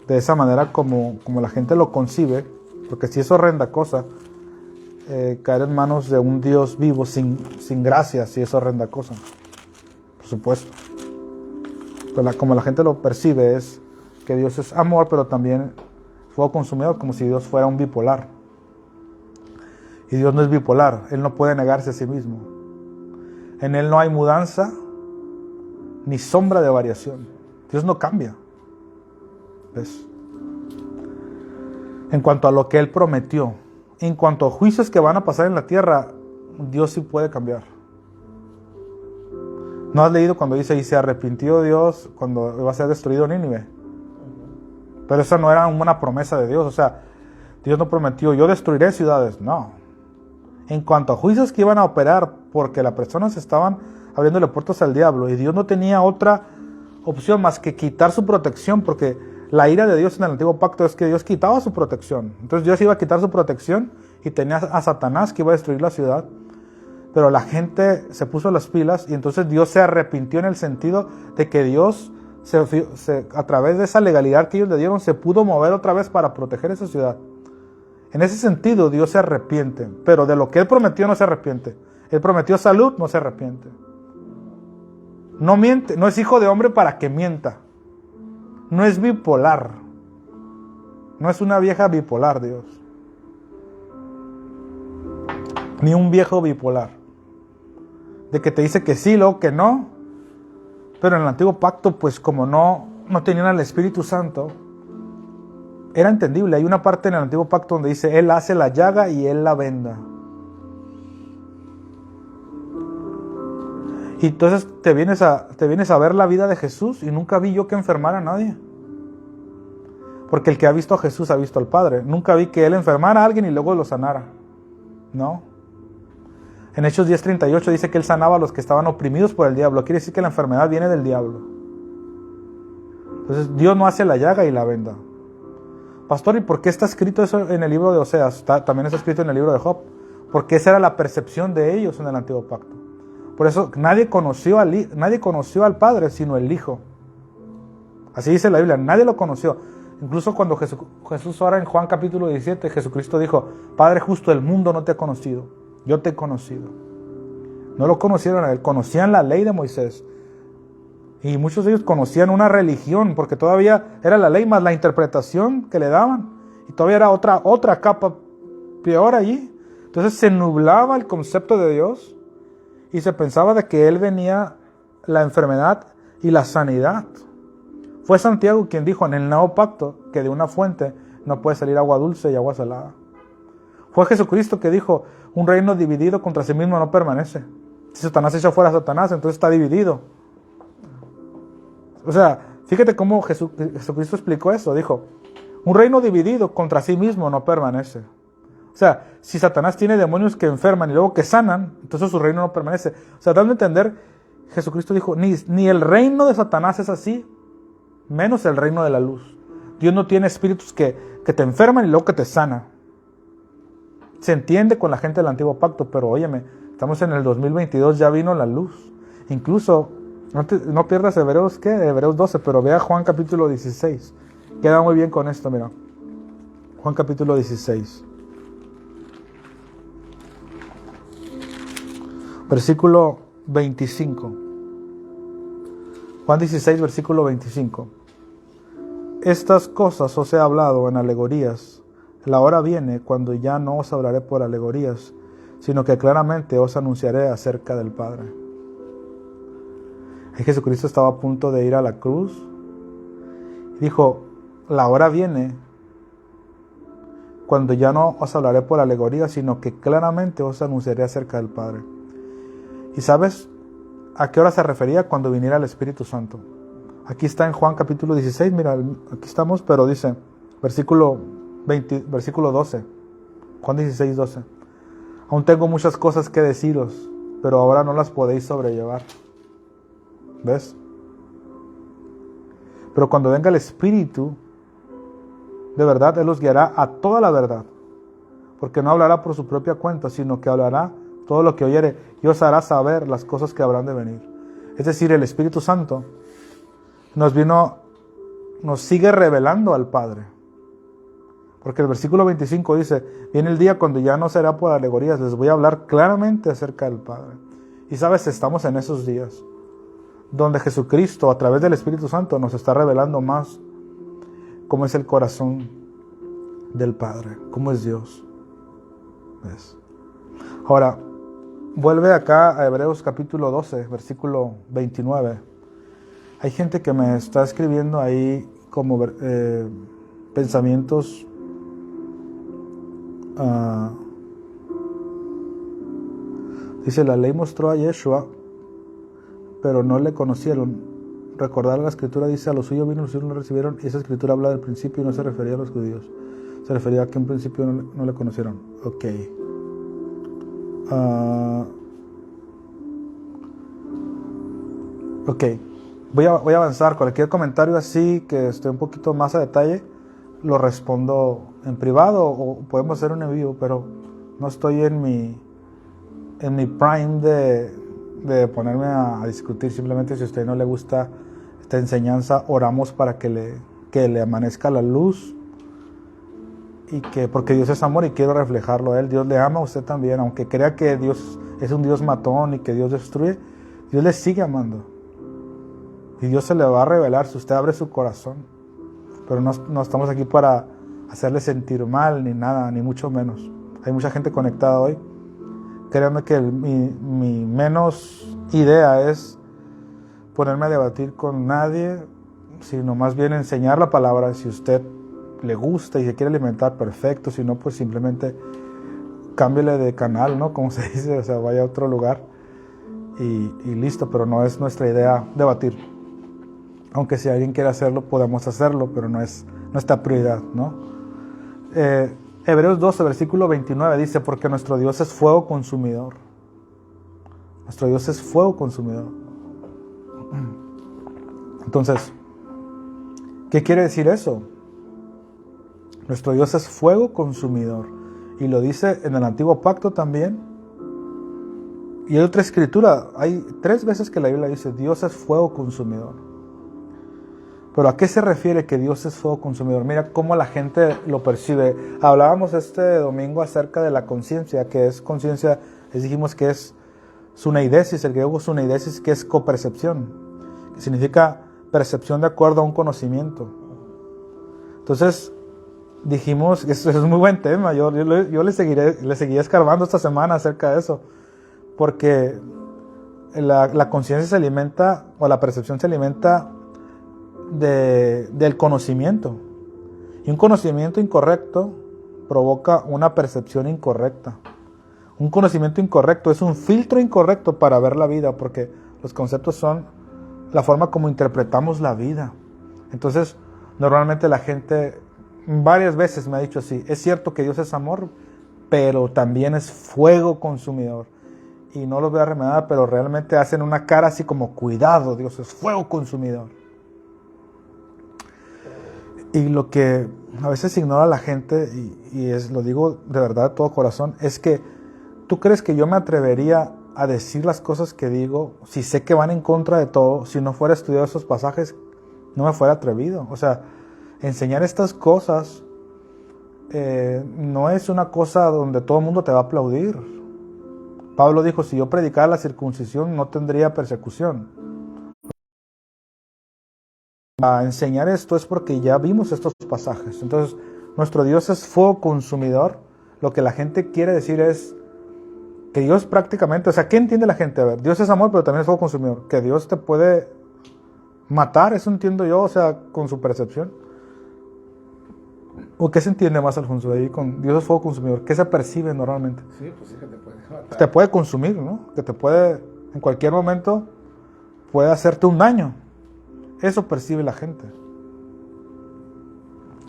de esa manera como la gente lo concibe, porque si es horrenda cosa, caer en manos de un Dios vivo sin gracia, si es horrenda cosa. Por supuesto. Pero como la gente lo percibe es que Dios es amor, pero también fuego consumidor, como si Dios fuera un bipolar. Y Dios no es bipolar, Él no puede negarse a sí mismo. En Él no hay mudanza ni sombra de variación. Dios no cambia. ¿Ves? En cuanto a lo que Él prometió, en cuanto a juicios que van a pasar en la tierra, Dios sí puede cambiar. ¿No has leído cuando dice, y se arrepintió Dios cuando iba a ser destruido Nínive? Pero esa no era una promesa de Dios. O sea, Dios no prometió, yo destruiré ciudades. No. En cuanto a juicios que iban a operar, porque las personas estaban abriéndole puertas al diablo, y Dios no tenía otra opción más que quitar su protección, porque la ira de Dios en el antiguo pacto es que Dios quitaba su protección. Entonces Dios iba a quitar su protección y tenía a Satanás que iba a destruir la ciudad. Pero la gente se puso las pilas y entonces Dios se arrepintió en el sentido de que Dios, a través de esa legalidad que ellos le dieron, se pudo mover otra vez para proteger esa ciudad. En ese sentido Dios se arrepiente, pero de lo que Él prometió no se arrepiente. Él prometió salud, no se arrepiente. No miente, no es hijo de hombre para que mienta. no es bipolar. No es una vieja bipolar, Dios. Ni un viejo bipolar. De que te dice que sí, luego que no. Pero en el antiguo pacto, pues como no tenían al Espíritu Santo, era entendible. Hay una parte en el antiguo pacto donde dice, Él hace la llaga y Él la venda. Y entonces te vienes a ver la vida de Jesús y nunca vi yo que enfermara a nadie. Porque el que ha visto a Jesús ha visto al Padre. Nunca vi que Él enfermara a alguien y luego lo sanara. No. En Hechos 10:38 dice que Él sanaba a los que estaban oprimidos por el diablo. Quiere decir que la enfermedad viene del diablo. Entonces Dios no hace la llaga y la venda. Pastor, ¿y por qué está escrito eso en el libro de Oseas? También está escrito en el libro de Job. Porque esa era la percepción de ellos en el antiguo pacto. Por eso nadie conoció al Padre sino el Hijo. Así dice la Biblia, nadie lo conoció. Incluso cuando Jesús ora en Juan capítulo 17, Jesucristo dijo, Padre justo, el mundo no te ha conocido, yo te he conocido. No lo conocieron a Él, conocían la ley de Moisés. Y muchos de ellos conocían una religión, porque todavía era la ley más la interpretación que le daban. Y todavía era otra capa peor allí. Entonces se nublaba el concepto de Dios y se pensaba de que Él venía la enfermedad y la sanidad. Fue Santiago quien dijo en el nuevo pacto que de una fuente no puede salir agua dulce y agua salada. Fue Jesucristo que dijo, un reino dividido contra sí mismo no permanece. Si Satanás echa fuera a Satanás, entonces está dividido. O sea, fíjate cómo Jesucristo explicó eso. Dijo, un reino dividido contra sí mismo no permanece. O sea, si Satanás tiene demonios que enferman y luego que sanan, entonces su reino no permanece. O sea, dando a entender, Jesucristo dijo, ni el reino de Satanás es así, menos el reino de la luz. Dios no tiene espíritus que te enferman y luego que te sanan. Se entiende con la gente del antiguo pacto, pero óyeme, estamos en el 2022, ya vino la luz. Incluso, no pierdas Hebreos 12, pero vea Juan capítulo 16. Queda muy bien con esto, mira. Juan capítulo 16. Versículo 25. Juan 16, versículo 25. Estas cosas os he hablado en alegorías. La hora viene cuando ya no os hablaré por alegorías, sino que claramente os anunciaré acerca del Padre. Y Jesucristo estaba a punto de ir a la cruz. Dijo, la hora viene cuando ya no os hablaré por alegorías, sino que claramente os anunciaré acerca del Padre. ¿Y sabes a qué hora se refería? Cuando viniera el Espíritu Santo. Aquí está en Juan capítulo 16, mira, aquí estamos, pero dice, versículo 12, Juan 16, 12. Aún tengo muchas cosas que deciros, pero ahora no las podéis sobrellevar. ¿Ves? Pero cuando venga el Espíritu, de verdad, Él los guiará a toda la verdad. Porque no hablará por su propia cuenta, sino que hablará todo lo que oyere y os hará saber las cosas que habrán de venir. Es decir, el Espíritu Santo nos sigue revelando al Padre. Porque el versículo 25 dice, viene el día cuando ya no será por alegorías, les voy a hablar claramente acerca del Padre. Y sabes, estamos en esos días, donde Jesucristo, a través del Espíritu Santo, nos está revelando más cómo es el corazón del Padre, cómo es Dios. ¿Ves? Ahora, vuelve acá a Hebreos capítulo 12, versículo 29. Hay gente que me está escribiendo ahí como pensamientos dice, la ley mostró a Yeshua, pero no le conocieron. Recordar la escritura dice, a los suyos vino, los suyos no lo recibieron. Y esa escritura habla del principio y no se refería a los judíos. Se refería a que en principio no le conocieron. Ok. Ok. Voy a avanzar. Cualquier comentario así que esté un poquito más a detalle, lo respondo en privado o podemos hacer un envío, pero no estoy en mi prime de ponerme a discutir. Simplemente si a usted no le gusta esta enseñanza, oramos para que le amanezca la luz porque Dios es amor y quiero reflejarlo a Él. Dios le ama a usted también, aunque crea que Dios es un Dios matón y que Dios destruye, Dios le sigue amando. Y Dios se le va a revelar si usted abre su corazón. pero no estamos aquí para hacerle sentir mal ni nada, ni mucho menos. Hay mucha gente conectada hoy. Créanme que mi menos idea es ponerme a debatir con nadie, sino más bien enseñar la palabra. Si usted le gusta y se quiere alimentar, perfecto. Si no, pues simplemente cámbiale de canal, ¿no? Como se dice, o sea, vaya a otro lugar y listo. Pero no es nuestra idea debatir. Aunque si alguien quiere hacerlo, podemos hacerlo, pero no es nuestra prioridad, ¿no? Hebreos 12, versículo 29 dice, porque nuestro Dios es fuego consumidor. Nuestro Dios es fuego consumidor. Entonces, ¿qué quiere decir eso? Nuestro Dios es fuego consumidor. Y lo dice en el Antiguo Pacto también. Y hay otra escritura. Hay 3 veces que la Biblia dice, Dios es fuego consumidor. Pero ¿a qué se refiere que Dios es fuego consumidor? Mira cómo la gente lo percibe. Hablábamos este domingo acerca de la conciencia, que es conciencia, les dijimos que es suneidesis, el griego suneidesis, que es copercepción, que significa percepción de acuerdo a un conocimiento. Entonces, dijimos, eso es un muy buen tema, yo le seguiré escarbando esta semana acerca de eso, porque la conciencia se alimenta, o la percepción se alimenta del conocimiento. Y un conocimiento incorrecto provoca una percepción incorrecta. Un conocimiento incorrecto es un filtro incorrecto para ver la vida, porque los conceptos son la forma como interpretamos la vida. Entonces, normalmente la gente varias veces me ha dicho así, es cierto que Dios es amor, pero también es fuego consumidor. Y no los voy a remedar, pero realmente hacen una cara así como, cuidado, Dios es fuego consumidor. Y lo que a veces ignora la gente, lo digo de verdad de todo corazón, es que tú crees que yo me atrevería a decir las cosas que digo si sé que van en contra de todo. Si no fuera estudiado esos pasajes, no me fuera atrevido. O sea, enseñar estas cosas no es una cosa donde todo el mundo te va a aplaudir. Pablo dijo, si yo predicara la circuncisión no tendría persecución. A enseñar esto es porque ya vimos estos pasajes. Entonces, nuestro Dios es fuego consumidor. Lo que la gente quiere decir es que Dios prácticamente, o sea, ¿qué entiende la gente? A ver, Dios es amor, pero también es fuego consumidor. Que Dios te puede matar, eso entiendo yo, o sea, con su percepción. ¿O qué se entiende más, Alfonso, ahí con Dios es fuego consumidor? ¿Qué se percibe normalmente? Sí, pues sí que te puede matar. Te puede consumir, ¿no? Que te puede, en cualquier momento, puede hacerte un daño. Eso percibe la gente.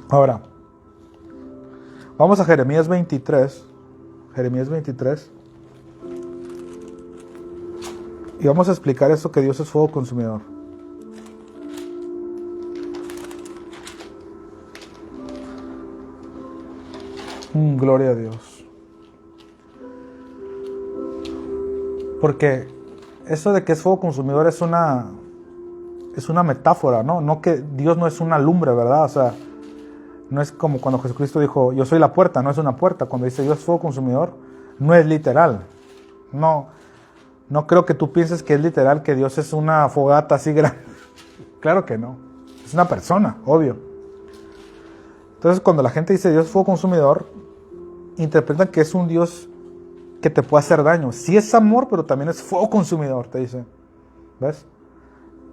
Ahora, vamos a Jeremías 23. Jeremías 23. Y vamos a explicar eso que Dios es fuego consumidor. Gloria a Dios. Porque eso de que es fuego consumidor es una metáfora, ¿no? No que Dios no es una lumbre, ¿verdad? O sea, no es como cuando Jesucristo dijo, yo soy la puerta, no es una puerta. Cuando dice Dios es fuego consumidor, no es literal. No creo que tú pienses que es literal, que Dios es una fogata así grande. Claro que no. Es una persona, obvio. Entonces, cuando la gente dice Dios es fuego consumidor, interpretan que es un Dios que te puede hacer daño. Sí es amor, pero también es fuego consumidor, te dice. ¿Ves?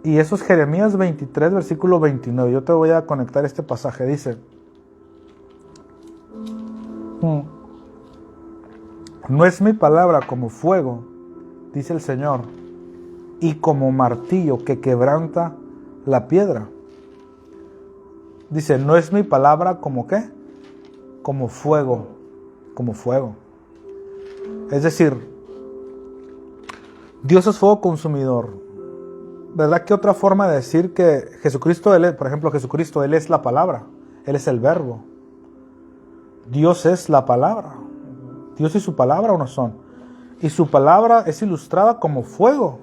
Y eso es Jeremías 23, versículo 29. Yo te voy a conectar este pasaje. Dice, no es mi palabra como fuego, dice el Señor, y como martillo que quebranta la piedra. Dice, no es mi palabra como ¿qué? Como fuego, como fuego. Es decir, Dios es fuego consumidor. ¿Verdad? ¿Qué otra forma de decir que Jesucristo, por ejemplo, Jesucristo, Él es la palabra, Él es el verbo? Dios es la palabra. Dios y su palabra uno son. Y su palabra es ilustrada como fuego.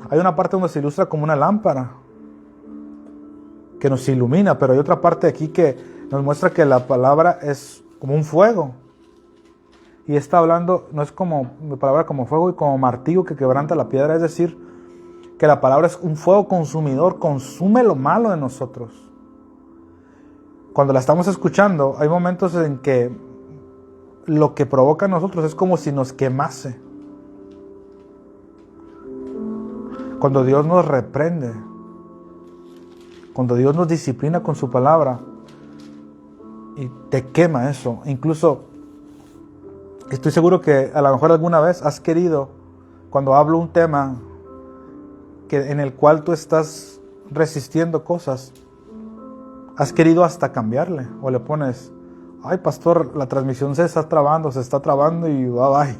Hay una parte donde se ilustra como una lámpara que nos ilumina, pero hay otra parte aquí que nos muestra que la palabra es como un fuego. Y está hablando, no es como mi palabra como fuego y como martillo que quebranta la piedra, es decir, que la palabra es un fuego consumidor, consume lo malo de nosotros. cuando la estamos escuchando, hay momentos en que lo que provoca en nosotros es como si nos quemase. Cuando Dios nos reprende, cuando Dios nos disciplina con su palabra, y te quema eso. Incluso, estoy seguro que a lo mejor alguna vez has querido, cuando hablo un tema en el cual tú estás resistiendo cosas, has querido hasta cambiarle, o le pones, ay pastor, la transmisión se está trabando y bye.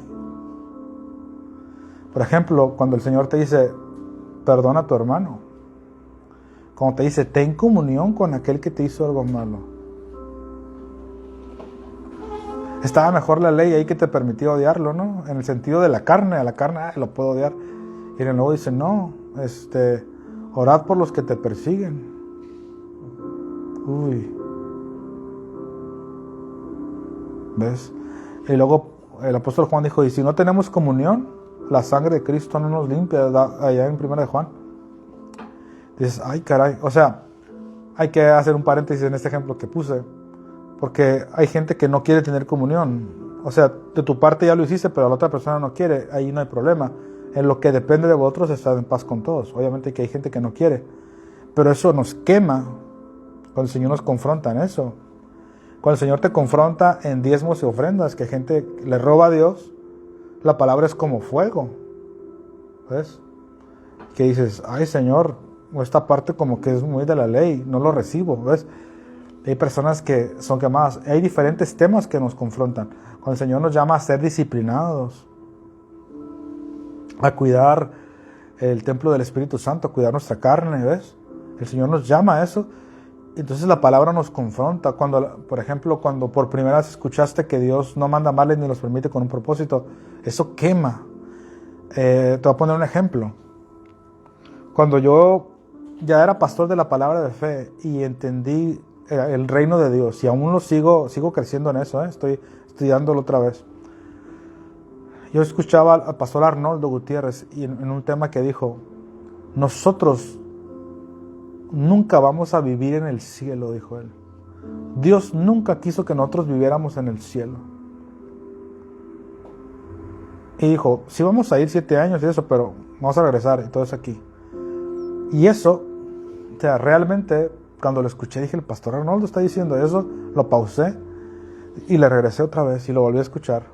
Por ejemplo, cuando el Señor te dice, perdona a tu hermano, cuando te dice, ten comunión con aquel que te hizo algo malo. Estaba mejor la ley ahí que te permitía odiarlo, ¿no? En el sentido de la carne, a la carne lo puedo odiar. Y luego dice, no, orad por los que te persiguen. Uy. ¿Ves? Y luego el apóstol Juan dijo, y si no tenemos comunión, la sangre de Cristo no nos limpia, allá en 1 de Juan. Dices, ay caray, o sea, hay que hacer un paréntesis en este ejemplo que puse, porque hay gente que no quiere tener comunión. O sea, de tu parte ya lo hiciste, pero la otra persona no quiere, ahí no hay problema. En lo que depende de vosotros, estad en paz con todos. Obviamente que hay gente que no quiere, pero eso nos quema cuando el Señor nos confronta en eso. Cuando el Señor te confronta en diezmos y ofrendas, que gente le roba a Dios, la palabra es como fuego. ¿Ves? Que dices, ay Señor, esta parte como que es muy de la ley, no lo recibo. ¿Ves? Hay personas que son quemadas. Hay diferentes temas que nos confrontan. Cuando el Señor nos llama a ser disciplinados, a cuidar el templo del Espíritu Santo, a cuidar nuestra carne, ¿ves? El Señor nos llama a eso. Entonces la palabra nos confronta. Cuando, por ejemplo, cuando por primera vez escuchaste que Dios no manda males ni los permite con un propósito, eso quema. Te voy a poner un ejemplo. Cuando yo ya era pastor de la palabra de fe y entendí el reino de Dios, y aún lo sigo creciendo en eso, estoy estudiándolo otra vez. Yo escuchaba al pastor Arnoldo Gutiérrez y en un tema que dijo, nosotros nunca vamos a vivir en el cielo, dijo él. Dios nunca quiso que nosotros viviéramos en el cielo. Y dijo, sí vamos a ir 7 años y eso, pero vamos a regresar y todo eso aquí. Y eso, o sea, realmente, cuando lo escuché dije, el pastor Arnoldo está diciendo eso, lo pausé y le regresé otra vez y lo volví a escuchar.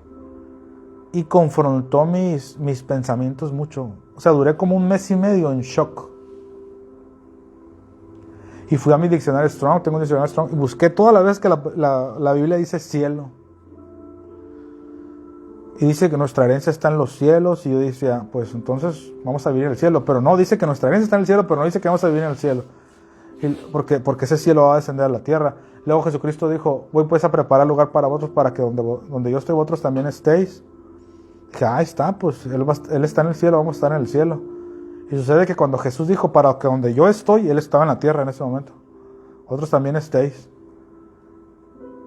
Y confrontó mis pensamientos mucho. O sea, duré como 1 mes y medio en shock. Y fui a mi diccionario Strong, tengo un diccionario Strong, y busqué todas las veces que la Biblia dice cielo. Y dice que nuestra herencia está en los cielos, y yo decía, pues entonces vamos a vivir en el cielo. Pero no, dice que nuestra herencia está en el cielo, pero no dice que vamos a vivir en el cielo. Porque ese cielo va a descender a la tierra. Luego Jesucristo dijo, voy pues a preparar lugar para vosotros, para que donde yo estoy, vosotros también estéis. Dije, ahí está, pues él está en el cielo, vamos a estar en el cielo. Y sucede que cuando Jesús dijo, para que donde yo estoy, Él estaba en la tierra en ese momento. Otros también estéis.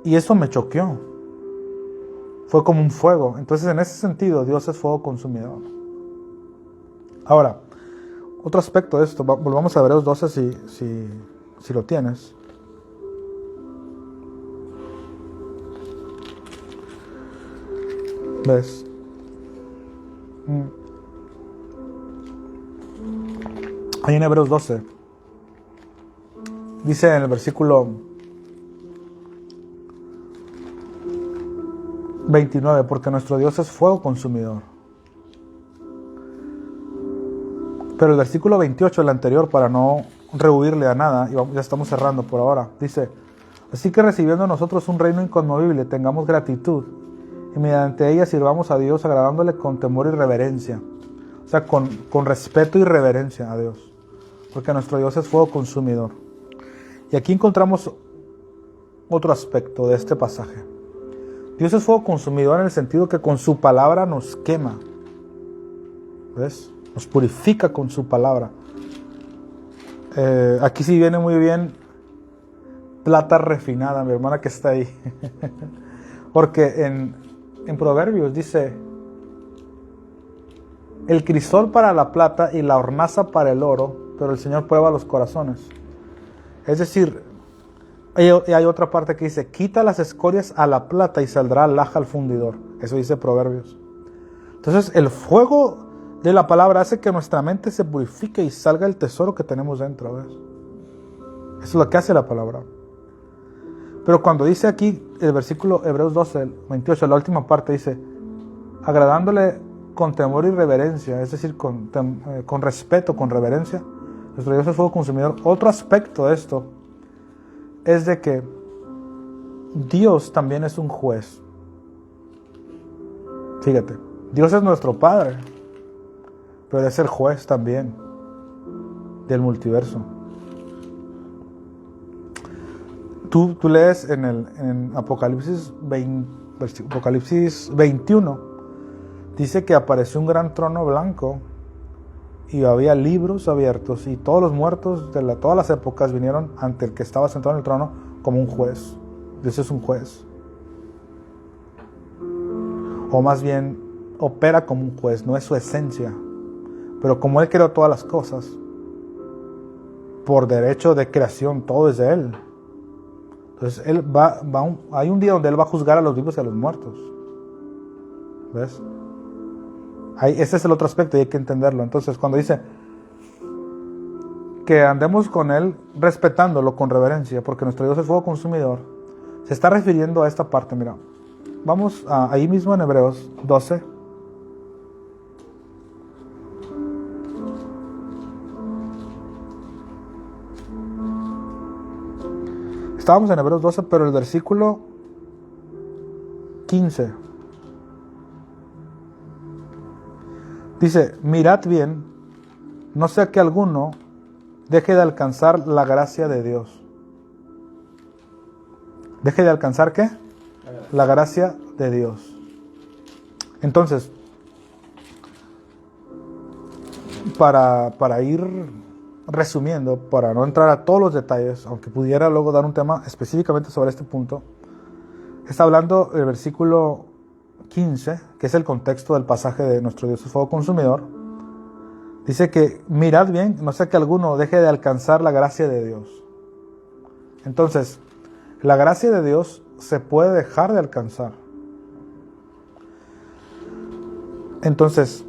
Y eso me choqueó. Fue como un fuego. Entonces, en ese sentido, Dios es fuego consumidor. Ahora, otro aspecto de esto, volvamos a Hebreos 12 si lo tienes. ¿Ves? Ahí en Hebreos 12 dice en el versículo 29, porque nuestro Dios es fuego consumidor. Pero el versículo 28, el anterior, para no rehuirle a nada, y ya estamos cerrando por ahora, dice, así que recibiendo nosotros un reino inconmovible, tengamos gratitud, y mediante ella sirvamos a Dios agradándole con temor y reverencia. O sea, con respeto y reverencia a Dios. Porque nuestro Dios es fuego consumidor. Y aquí encontramos otro aspecto de este pasaje. Dios es fuego consumidor en el sentido que con su palabra nos quema. ¿Ves? Nos purifica con su palabra. Aquí sí viene muy bien plata refinada, mi hermana que está ahí. Porque en Proverbios dice, el crisol para la plata y la hornaza para el oro, pero el Señor prueba los corazones. Es decir, Y hay otra parte que dice, quita las escorias a la plata y saldrá alhaja al fundidor. Eso dice Proverbios. Entonces el fuego de la palabra hace que nuestra mente se purifique y salga el tesoro que tenemos dentro, ¿ves? Eso es lo que hace la palabra. Pero cuando dice aquí el versículo Hebreos 12, 28, la última parte dice, agradándole con temor y reverencia, es decir, con respeto, con reverencia, nuestro Dios es fuego consumidor. Otro aspecto de esto es de que Dios también es un juez. Fíjate, Dios es nuestro Padre, pero es el juez también del multiverso. Tú lees en Apocalipsis 21, dice que apareció un gran trono blanco y había libros abiertos y todos los muertos de todas las épocas vinieron ante el que estaba sentado en el trono como un juez. Dios es un juez. O más bien, opera como un juez, no es su esencia. Pero como Él creó todas las cosas, por derecho de creación, todo es de Él. Entonces, hay un día donde Él va a juzgar a los vivos y a los muertos. ¿Ves? Ese es el otro aspecto y hay que entenderlo. Entonces, cuando dice que andemos con Él respetándolo con reverencia, porque nuestro Dios es fuego consumidor, se está refiriendo a esta parte. Mira, vamos ahí mismo en Hebreos 12. Estábamos en Hebreos 12, pero el versículo 15 dice, mirad bien, no sea que alguno deje de alcanzar la gracia de Dios. ¿Deje de alcanzar qué? La gracia de Dios. Entonces, para ir resumiendo, para no entrar a todos los detalles, aunque pudiera luego dar un tema específicamente sobre este punto, está hablando el versículo 15, que es el contexto del pasaje de nuestro Dios es fuego consumidor. Dice que mirad bien, no sea que alguno deje de alcanzar la gracia de Dios. Entonces, la gracia de Dios se puede dejar de alcanzar. Entonces,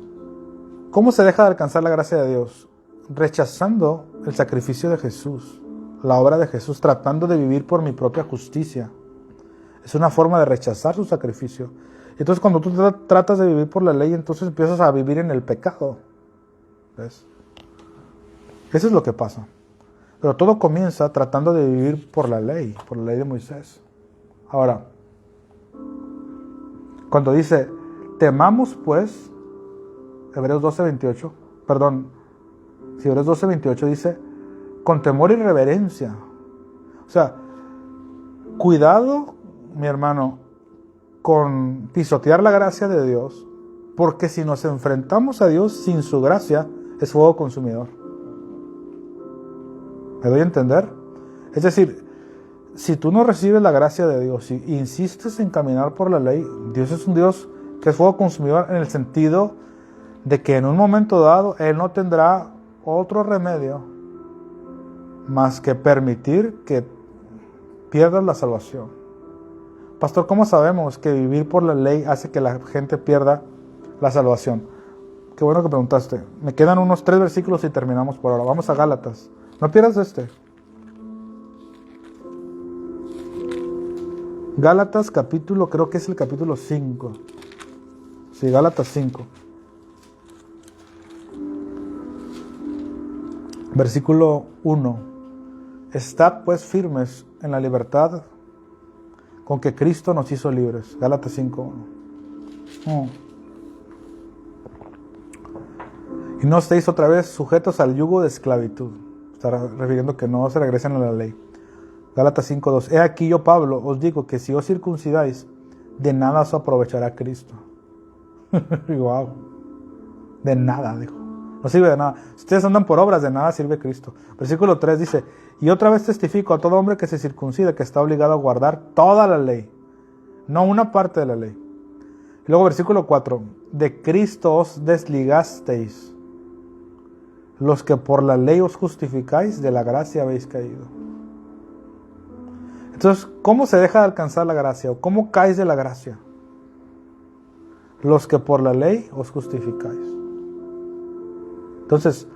¿cómo se deja de alcanzar la gracia de Dios? Rechazando el sacrificio de Jesús, la obra de Jesús, tratando de vivir por mi propia justicia. Es una forma de rechazar su sacrificio. Entonces, cuando tú tratas de vivir por la ley, entonces empiezas a vivir en el pecado. ¿Ves? Eso es lo que pasa. Pero todo comienza tratando de vivir por la ley de Moisés. Ahora, cuando dice, temamos pues, Hebreos 12:28, Hebreos 12:28 dice, con temor y reverencia. O sea, cuidado, mi hermano, con pisotear la gracia de Dios, porque si nos enfrentamos a Dios sin su gracia, es fuego consumidor. ¿Me doy a entender? Es decir, si tú no recibes la gracia de Dios y insistes en caminar por la ley, Dios es un Dios que es fuego consumidor en el sentido de que en un momento dado Él no tendrá otro remedio más que permitir que pierdas la salvación. Pastor, ¿cómo sabemos que vivir por la ley hace que la gente pierda la salvación? Qué bueno que preguntaste. Me quedan unos 3 versículos y terminamos por ahora. Vamos a Gálatas. No pierdas Gálatas capítulo, creo que es el capítulo 5. Sí, Gálatas 5. Versículo 1. Estad pues firmes en la libertad con que Cristo nos hizo libres. Gálatas 5:1. Y no estéis otra vez sujetos al yugo de esclavitud. Está refiriendo que no se regresen a la ley. Gálatas 5:2. He aquí yo, Pablo, os digo que si os circuncidáis, de nada os aprovechará Cristo. Wow. De nada, dijo. No sirve de nada. Si ustedes andan por obras, de nada sirve Cristo. Versículo 3 dice, y otra vez testifico a todo hombre que se circuncida, que está obligado a guardar toda la ley, no una parte de la ley. Y luego versículo 4, de Cristo os desligasteis, los que por la ley os justificáis, de la gracia habéis caído. Entonces, ¿cómo se deja de alcanzar la gracia? ¿O cómo caes de la gracia? Los que por la ley os justificáis. Entonces,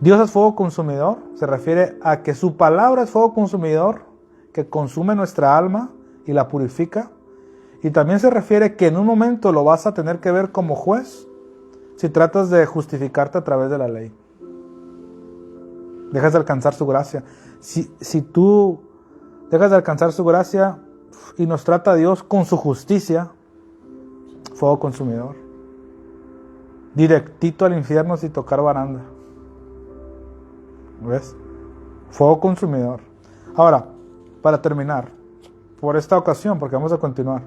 Dios es fuego consumidor. Se refiere a que su palabra es fuego consumidor que consume nuestra alma y la purifica. Y también se refiere que en un momento lo vas a tener que ver como juez si tratas de justificarte a través de la ley. Dejas de alcanzar su gracia. Si tú dejas de alcanzar su gracia y nos trata a Dios con su justicia, fuego consumidor. Directito al infierno sin tocar baranda. ¿Ves? Fuego consumidor. Ahora, para terminar, por esta ocasión, porque vamos a continuar,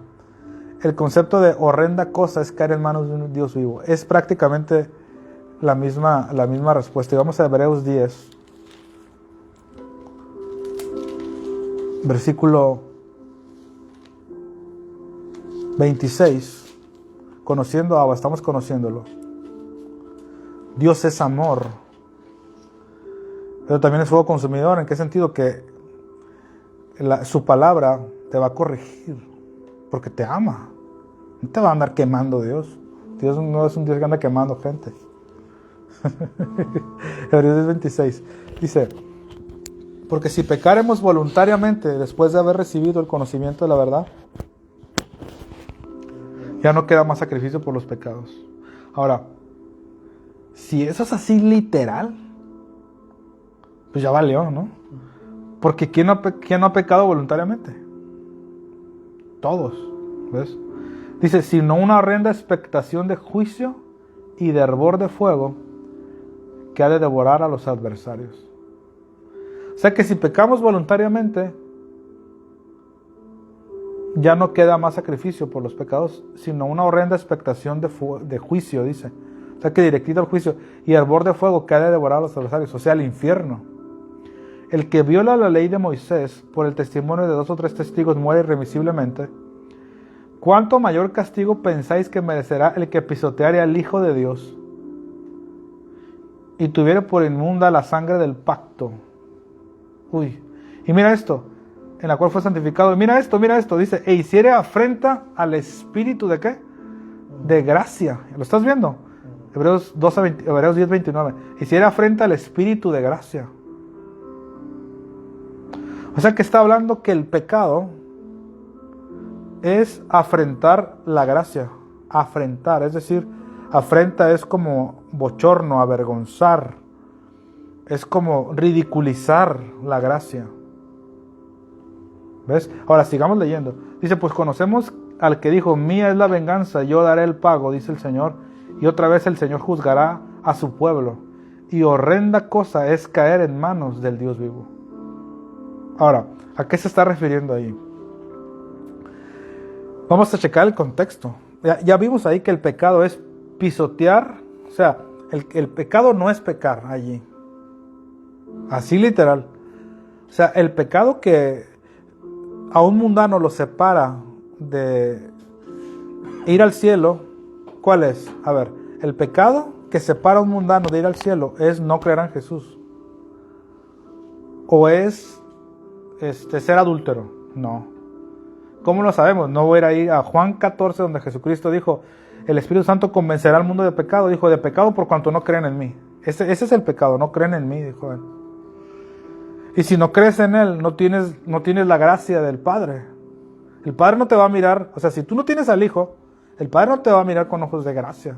el concepto de horrenda cosa es caer en manos de un Dios vivo. Es prácticamente la misma respuesta. Y vamos a Hebreos 10, versículo 26. Conociendo a Abba, estamos conociéndolo. Dios es amor, pero también es fuego consumidor. ¿En qué sentido? Que su palabra te va a corregir, porque te ama. No te va a andar quemando Dios. Dios no es un Dios que anda quemando gente. Hebreos 26 dice: porque si pecaremos voluntariamente después de haber recibido el conocimiento de la verdad, ya no queda más sacrificio por los pecados. Ahora, si eso es así literal, pues ya valió, ¿no? Porque ¿quién no ha pecado voluntariamente? Todos, ¿ves? Dice, sino una horrenda expectación de juicio y de hervor de fuego que ha de devorar a los adversarios. O sea que si pecamos voluntariamente, ya no queda más sacrificio por los pecados, sino una horrenda expectación de juicio, dice. O sea que directito al juicio y hervor de fuego que ha de devorar a los adversarios, o sea, el infierno. El que viola la ley de Moisés por el testimonio de 2 o 3 testigos muere irremisiblemente. ¿Cuánto mayor castigo pensáis que merecerá el que pisoteare al Hijo de Dios y tuviere por inmunda la sangre del pacto? Uy, y mira esto, en la cual fue santificado. Mira esto, dice, e hiciere afrenta al Espíritu ¿de qué? De gracia. ¿Lo estás viendo? Hebreos 10, 29. Hiciere afrenta al Espíritu de gracia. O sea que está hablando que el pecado es afrentar la gracia. Afrentar, es decir, afrenta es como bochorno, avergonzar. Es como ridiculizar la gracia. ¿Ves? Ahora sigamos leyendo. Dice, pues conocemos al que dijo, mía es la venganza, yo daré el pago, dice el Señor. Y otra vez el Señor juzgará a su pueblo. Y horrenda cosa es caer en manos del Dios vivo. Ahora, ¿a qué se está refiriendo ahí? Vamos a checar el contexto. Ya vimos ahí que el pecado es pisotear. O sea, el pecado no es pecar allí. Así literal. O sea, el pecado que a un mundano lo separa de ir al cielo, ¿cuál es? A ver, el pecado que separa a un mundano de ir al cielo es no creer en Jesús. O es ser adúltero. No. ¿Cómo lo sabemos? No voy a ir a Juan 14, donde Jesucristo dijo, el Espíritu Santo convencerá al mundo de pecado. Dijo, de pecado por cuanto no creen en mí. Ese es el pecado, no creen en mí, dijo él. Y si no crees en Él, no tienes la gracia del Padre. El Padre no te va a mirar, o sea, si tú no tienes al Hijo, el Padre no te va a mirar con ojos de gracia.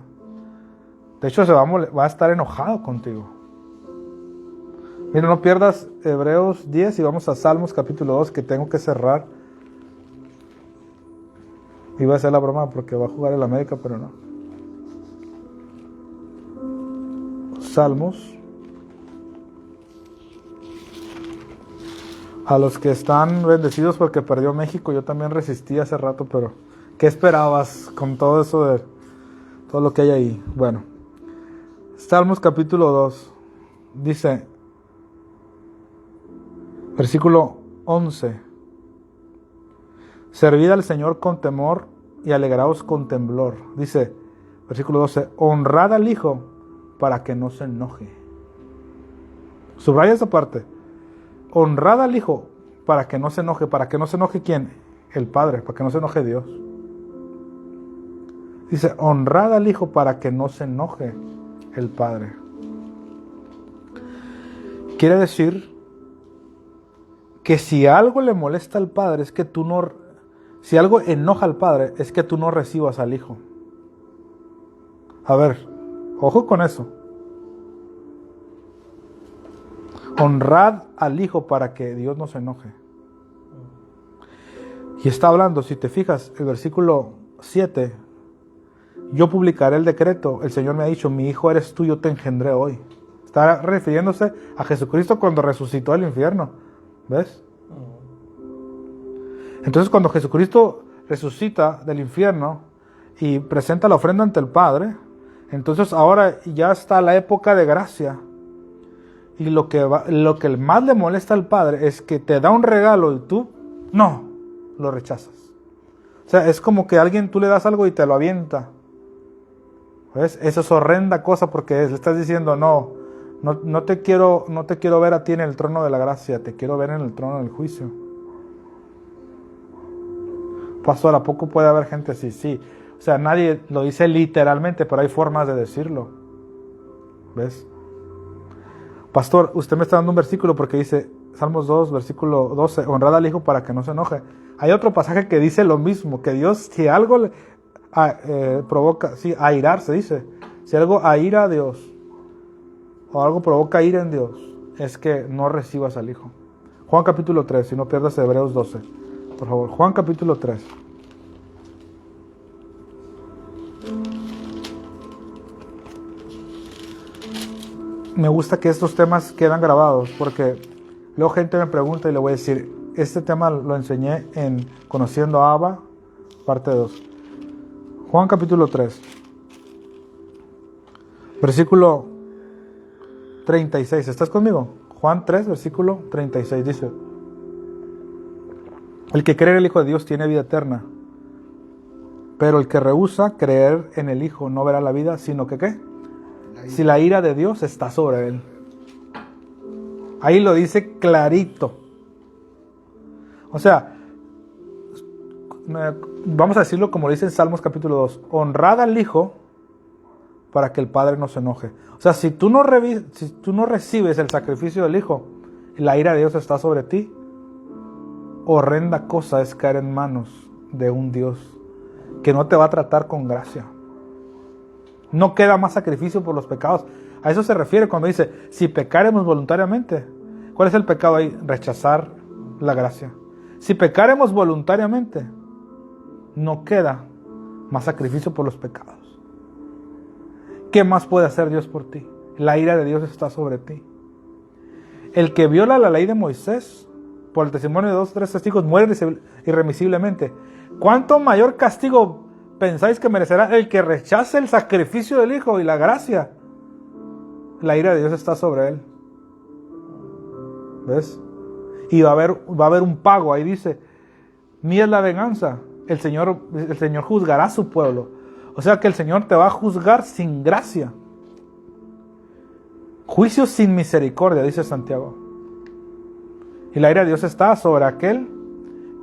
De hecho, va a estar enojado contigo. Mira, no pierdas Hebreos 10 y vamos a Salmos capítulo 2, que tengo que cerrar. Iba a hacer la broma porque va a jugar el América, pero no. Salmos. A los que están bendecidos porque perdió México, yo también resistí hace rato, pero ¿qué esperabas con todo eso de todo lo que hay ahí? Bueno, Salmos capítulo 2 dice, versículo 11, servid al Señor con temor y alegraos con temblor. Dice, versículo 12, honrad al Hijo para que no se enoje. Subraya esa parte. Honrad al Hijo para que no se enoje. ¿Para que no se enoje quién? El Padre, para que no se enoje Dios. Dice, honrad al Hijo para que no se enoje el Padre. Quiere decir que si algo le molesta al Padre, es que tú no... Si algo enoja al Padre, es que tú no recibas al Hijo. A ver, ojo con eso. Honrad al Hijo para que Dios no se enoje. Y está hablando, si te fijas, el versículo 7... Yo publicaré el decreto. El Señor me ha dicho, mi hijo eres tú, yo te engendré hoy. Está refiriéndose a Jesucristo cuando resucitó del infierno. ¿Ves? Entonces cuando Jesucristo resucita del infierno y presenta la ofrenda ante el Padre, entonces ahora ya está la época de gracia. Y lo que más le molesta al Padre es que te da un regalo y tú no, lo rechazas. O sea, es como que a alguien tú le das algo y te lo avienta. ¿Ves? Eso es horrenda cosa porque le estás diciendo no te quiero ver a ti en el trono de la gracia, te quiero ver en el trono del juicio. Pastor, ¿a poco puede haber gente así? Sí. O sea, nadie lo dice literalmente, pero hay formas de decirlo. ¿Ves? Pastor, usted me está dando un versículo porque dice, Salmos 2, versículo 12, honrad al Hijo para que no se enoje. Hay otro pasaje que dice lo mismo, que Dios, si algo provoca, sí, airarse, dice. Si algo aira a Dios, o algo provoca ira en Dios, es que no recibas al Hijo. Juan capítulo 3, si no pierdas Hebreos 12, por favor. Juan capítulo 3. Me gusta que estos temas quedan grabados, porque luego gente me pregunta y le voy a decir, este tema lo enseñé en Conociendo a Abba, parte 2. Juan capítulo 3, versículo 36. ¿Estás conmigo? Juan 3, versículo 36 dice, el que cree en el Hijo de Dios tiene vida eterna, pero el que rehúsa creer en el Hijo no verá la vida, sino que ¿qué? Si la ira de Dios está sobre él. Ahí lo dice clarito. O sea, vamos a decirlo como lo dice en Salmos capítulo 2. Honrad al Hijo para que el Padre no se enoje. O sea, si tú no recibes el sacrificio del Hijo, la ira de Dios está sobre ti. Horrenda cosa es caer en manos de un Dios que no te va a tratar con gracia. No queda más sacrificio por los pecados. A eso se refiere cuando dice, si pecaremos voluntariamente. ¿Cuál es el pecado ahí? Rechazar la gracia. Si pecaremos voluntariamente, no queda más sacrificio por los pecados. ¿Qué más puede hacer Dios por ti? La ira de Dios está sobre ti. El que viola la ley de Moisés, por el testimonio de 2 o 3 testigos, muere irremisiblemente. ¿Cuánto mayor castigo pensáis que merecerá el que rechace el sacrificio del Hijo y la gracia? La ira de Dios está sobre él. ¿Ves? Y va a haber un pago. Ahí dice, mía es la venganza. El Señor juzgará a su pueblo. O sea que el Señor te va a juzgar sin gracia. Juicio sin misericordia, dice Santiago. Y la ira de Dios está sobre aquel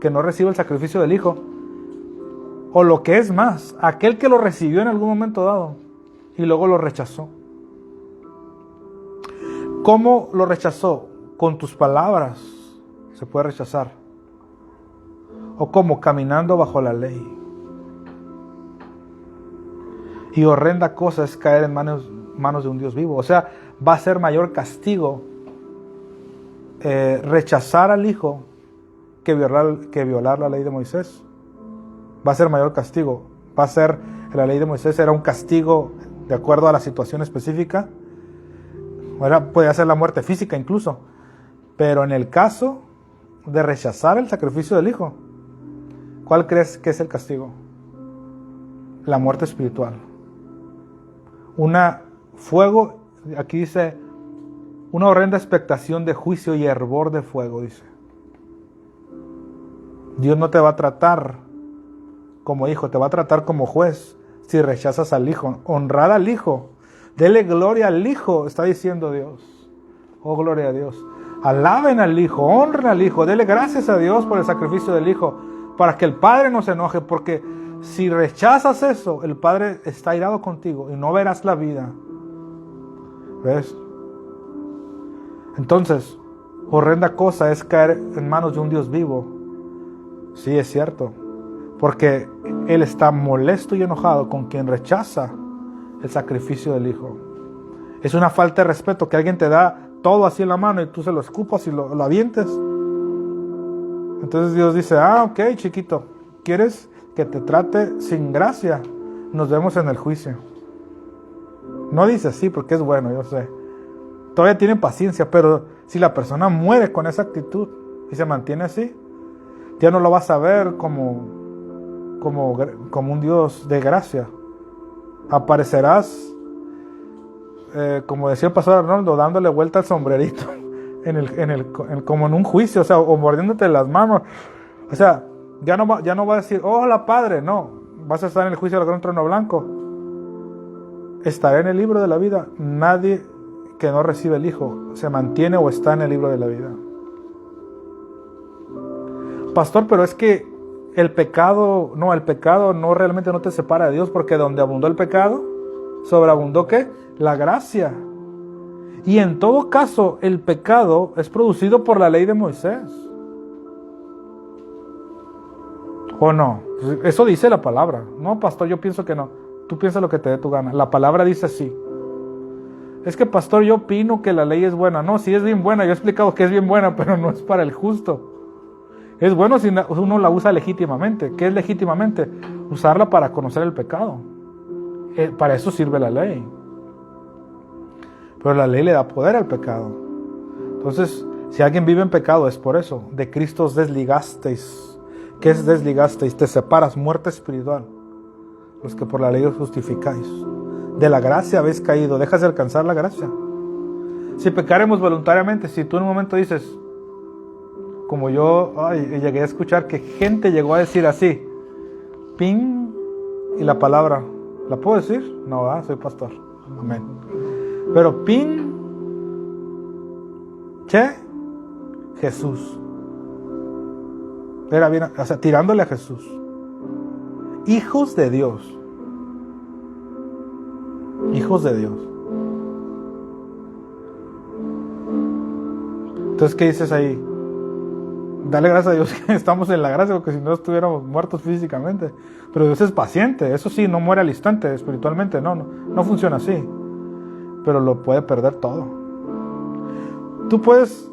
que no recibe el sacrificio del Hijo. O lo que es más, aquel que lo recibió en algún momento dado y luego lo rechazó. ¿Cómo lo rechazó? Con tus palabras se puede rechazar. O como caminando bajo la ley. Y horrenda cosa es caer en manos de un Dios vivo. O sea, va a ser mayor castigo rechazar al Hijo que violar la ley de Moisés. Va a ser mayor castigo. Va a ser, la ley de Moisés era un castigo de acuerdo a la situación específica. Podía ser la muerte física incluso. Pero en el caso de rechazar el sacrificio del Hijo, ¿cuál crees que es el castigo? La muerte espiritual. Fuego, aquí dice, una horrenda expectación de juicio y hervor de fuego, dice. Dios no te va a tratar como hijo, te va a tratar como juez si rechazas al Hijo. Honrad al Hijo, dele gloria al Hijo, está diciendo Dios. Oh, gloria a Dios. Alaben al Hijo, honren al Hijo, denle gracias a Dios por el sacrificio del Hijo, para que el Padre no se enoje, porque si rechazas eso, el Padre está airado contigo y no verás la vida. ¿Ves? Entonces, horrenda cosa es caer en manos de un Dios vivo. Sí, es cierto, porque Él está molesto y enojado con quien rechaza el sacrificio del Hijo. Es una falta de respeto que alguien te da todo así en la mano y tú se lo escupas y lo avientes. Entonces Dios dice, ok, chiquito, ¿quieres que te trate sin gracia? Nos vemos en el juicio. No dice así porque es bueno, yo sé. Todavía tiene paciencia, pero si la persona muere con esa actitud y se mantiene así, ya no lo vas a ver como un Dios de gracia. Aparecerás, como decía el pastor Arnoldo, dándole vuelta al sombrerito como en un juicio, o sea, o mordiéndote las manos. O sea, ya no va a decir, hola Padre, no, vas a estar en el juicio del gran trono blanco. Estaré en el libro de la vida. Nadie que no recibe el Hijo se mantiene o está en el libro de la vida. Pastor, pero es que el pecado no realmente no te separa de Dios, porque donde abundó el pecado, sobreabundó ¿qué? La gracia. Y en todo caso, el pecado es producido por la ley de Moisés. ¿O no? Eso dice la palabra. No, pastor, yo pienso que no. Tú piensas lo que te dé tu gana. La palabra dice así. Es que, pastor, yo opino que la ley es buena. No, sí es bien buena. Yo he explicado que es bien buena, pero no es para el justo. Es bueno si uno la usa legítimamente. ¿Qué es legítimamente? Usarla para conocer el pecado. Para eso sirve la ley. Pero la ley le da poder al pecado. Entonces, si alguien vive en pecado, es por eso. De Cristo os desligasteis. ¿Qué es desligasteis? Te separas, muerte espiritual. Los que por la ley os justificáis. De la gracia habéis caído. Dejas de alcanzar la gracia. Si pecaremos voluntariamente, si tú en un momento dices, como yo llegué a escuchar que gente llegó a decir así, pin, y la palabra, ¿la puedo decir? No, soy pastor. Amén. Pero pin, che, Jesús. Era bien, o sea, tirándole a Jesús. Hijos de Dios. Hijos de Dios. Entonces, ¿qué dices ahí? Dale gracias a Dios que estamos en la gracia, porque si no estuviéramos muertos físicamente. Pero Dios es paciente, eso sí, no muere al instante espiritualmente, no funciona así. Pero lo puede perder todo. Tú puedes,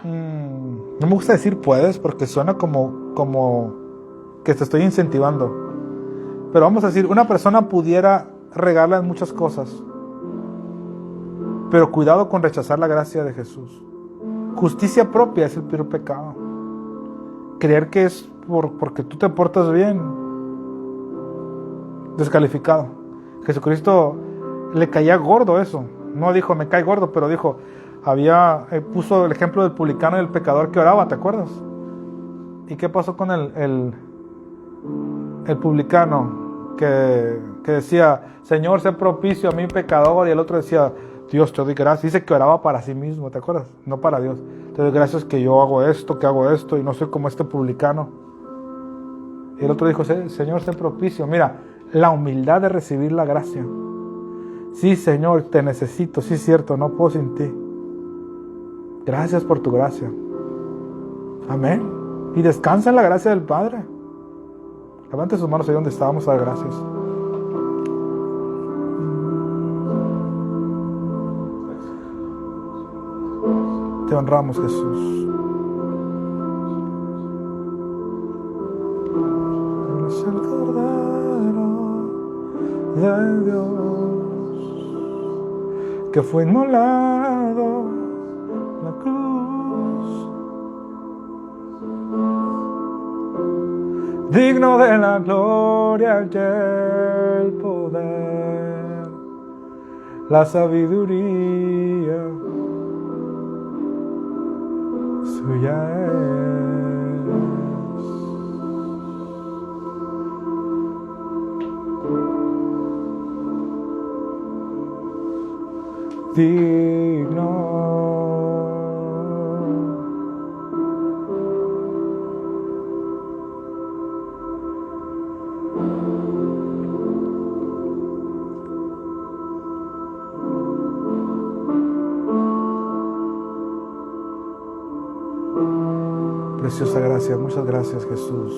no me gusta decir puedes, porque suena como que te estoy incentivando. Pero vamos a decir, una persona pudiera regarla en muchas cosas. Pero cuidado con rechazar la gracia de Jesús. Justicia propia es el peor pecado. Creer que es porque tú te portas bien. Descalificado. Jesucristo le caía gordo eso. No dijo me cae gordo, pero dijo, puso el ejemplo del publicano y el pecador que oraba, ¿te acuerdas? ¿Y qué pasó con el publicano que decía, Señor, sé propicio a mí pecador? Y el otro decía, Dios, te doy gracias. Dice que oraba para sí mismo, ¿te acuerdas? No para Dios. Te doy gracias que yo hago esto y no soy como este publicano. Y el otro dijo, Señor, sé propicio. Mira, la humildad de recibir la gracia. Sí, Señor, te necesito. Sí, es cierto, no puedo sin ti. Gracias por tu gracia. Amén. Y descansa en la gracia del Padre. Levante sus manos ahí donde estábamos a dar gracias. Te honramos, Jesús. Eres el Cordero de Dios que fue inmolado en la cruz, digno de la gloria y el poder, la sabiduría suya es. Digno Preciosa gracia, muchas gracias, Jesús.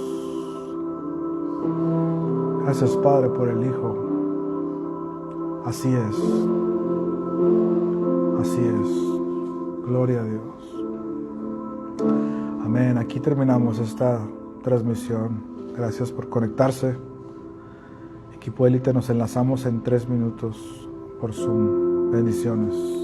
Gracias, Padre, por el Hijo. Así es. Así es. Gloria a Dios. Amén. Aquí terminamos esta transmisión. Gracias por conectarse. Equipo Élite, nos enlazamos en 3 minutos por Zoom. Bendiciones.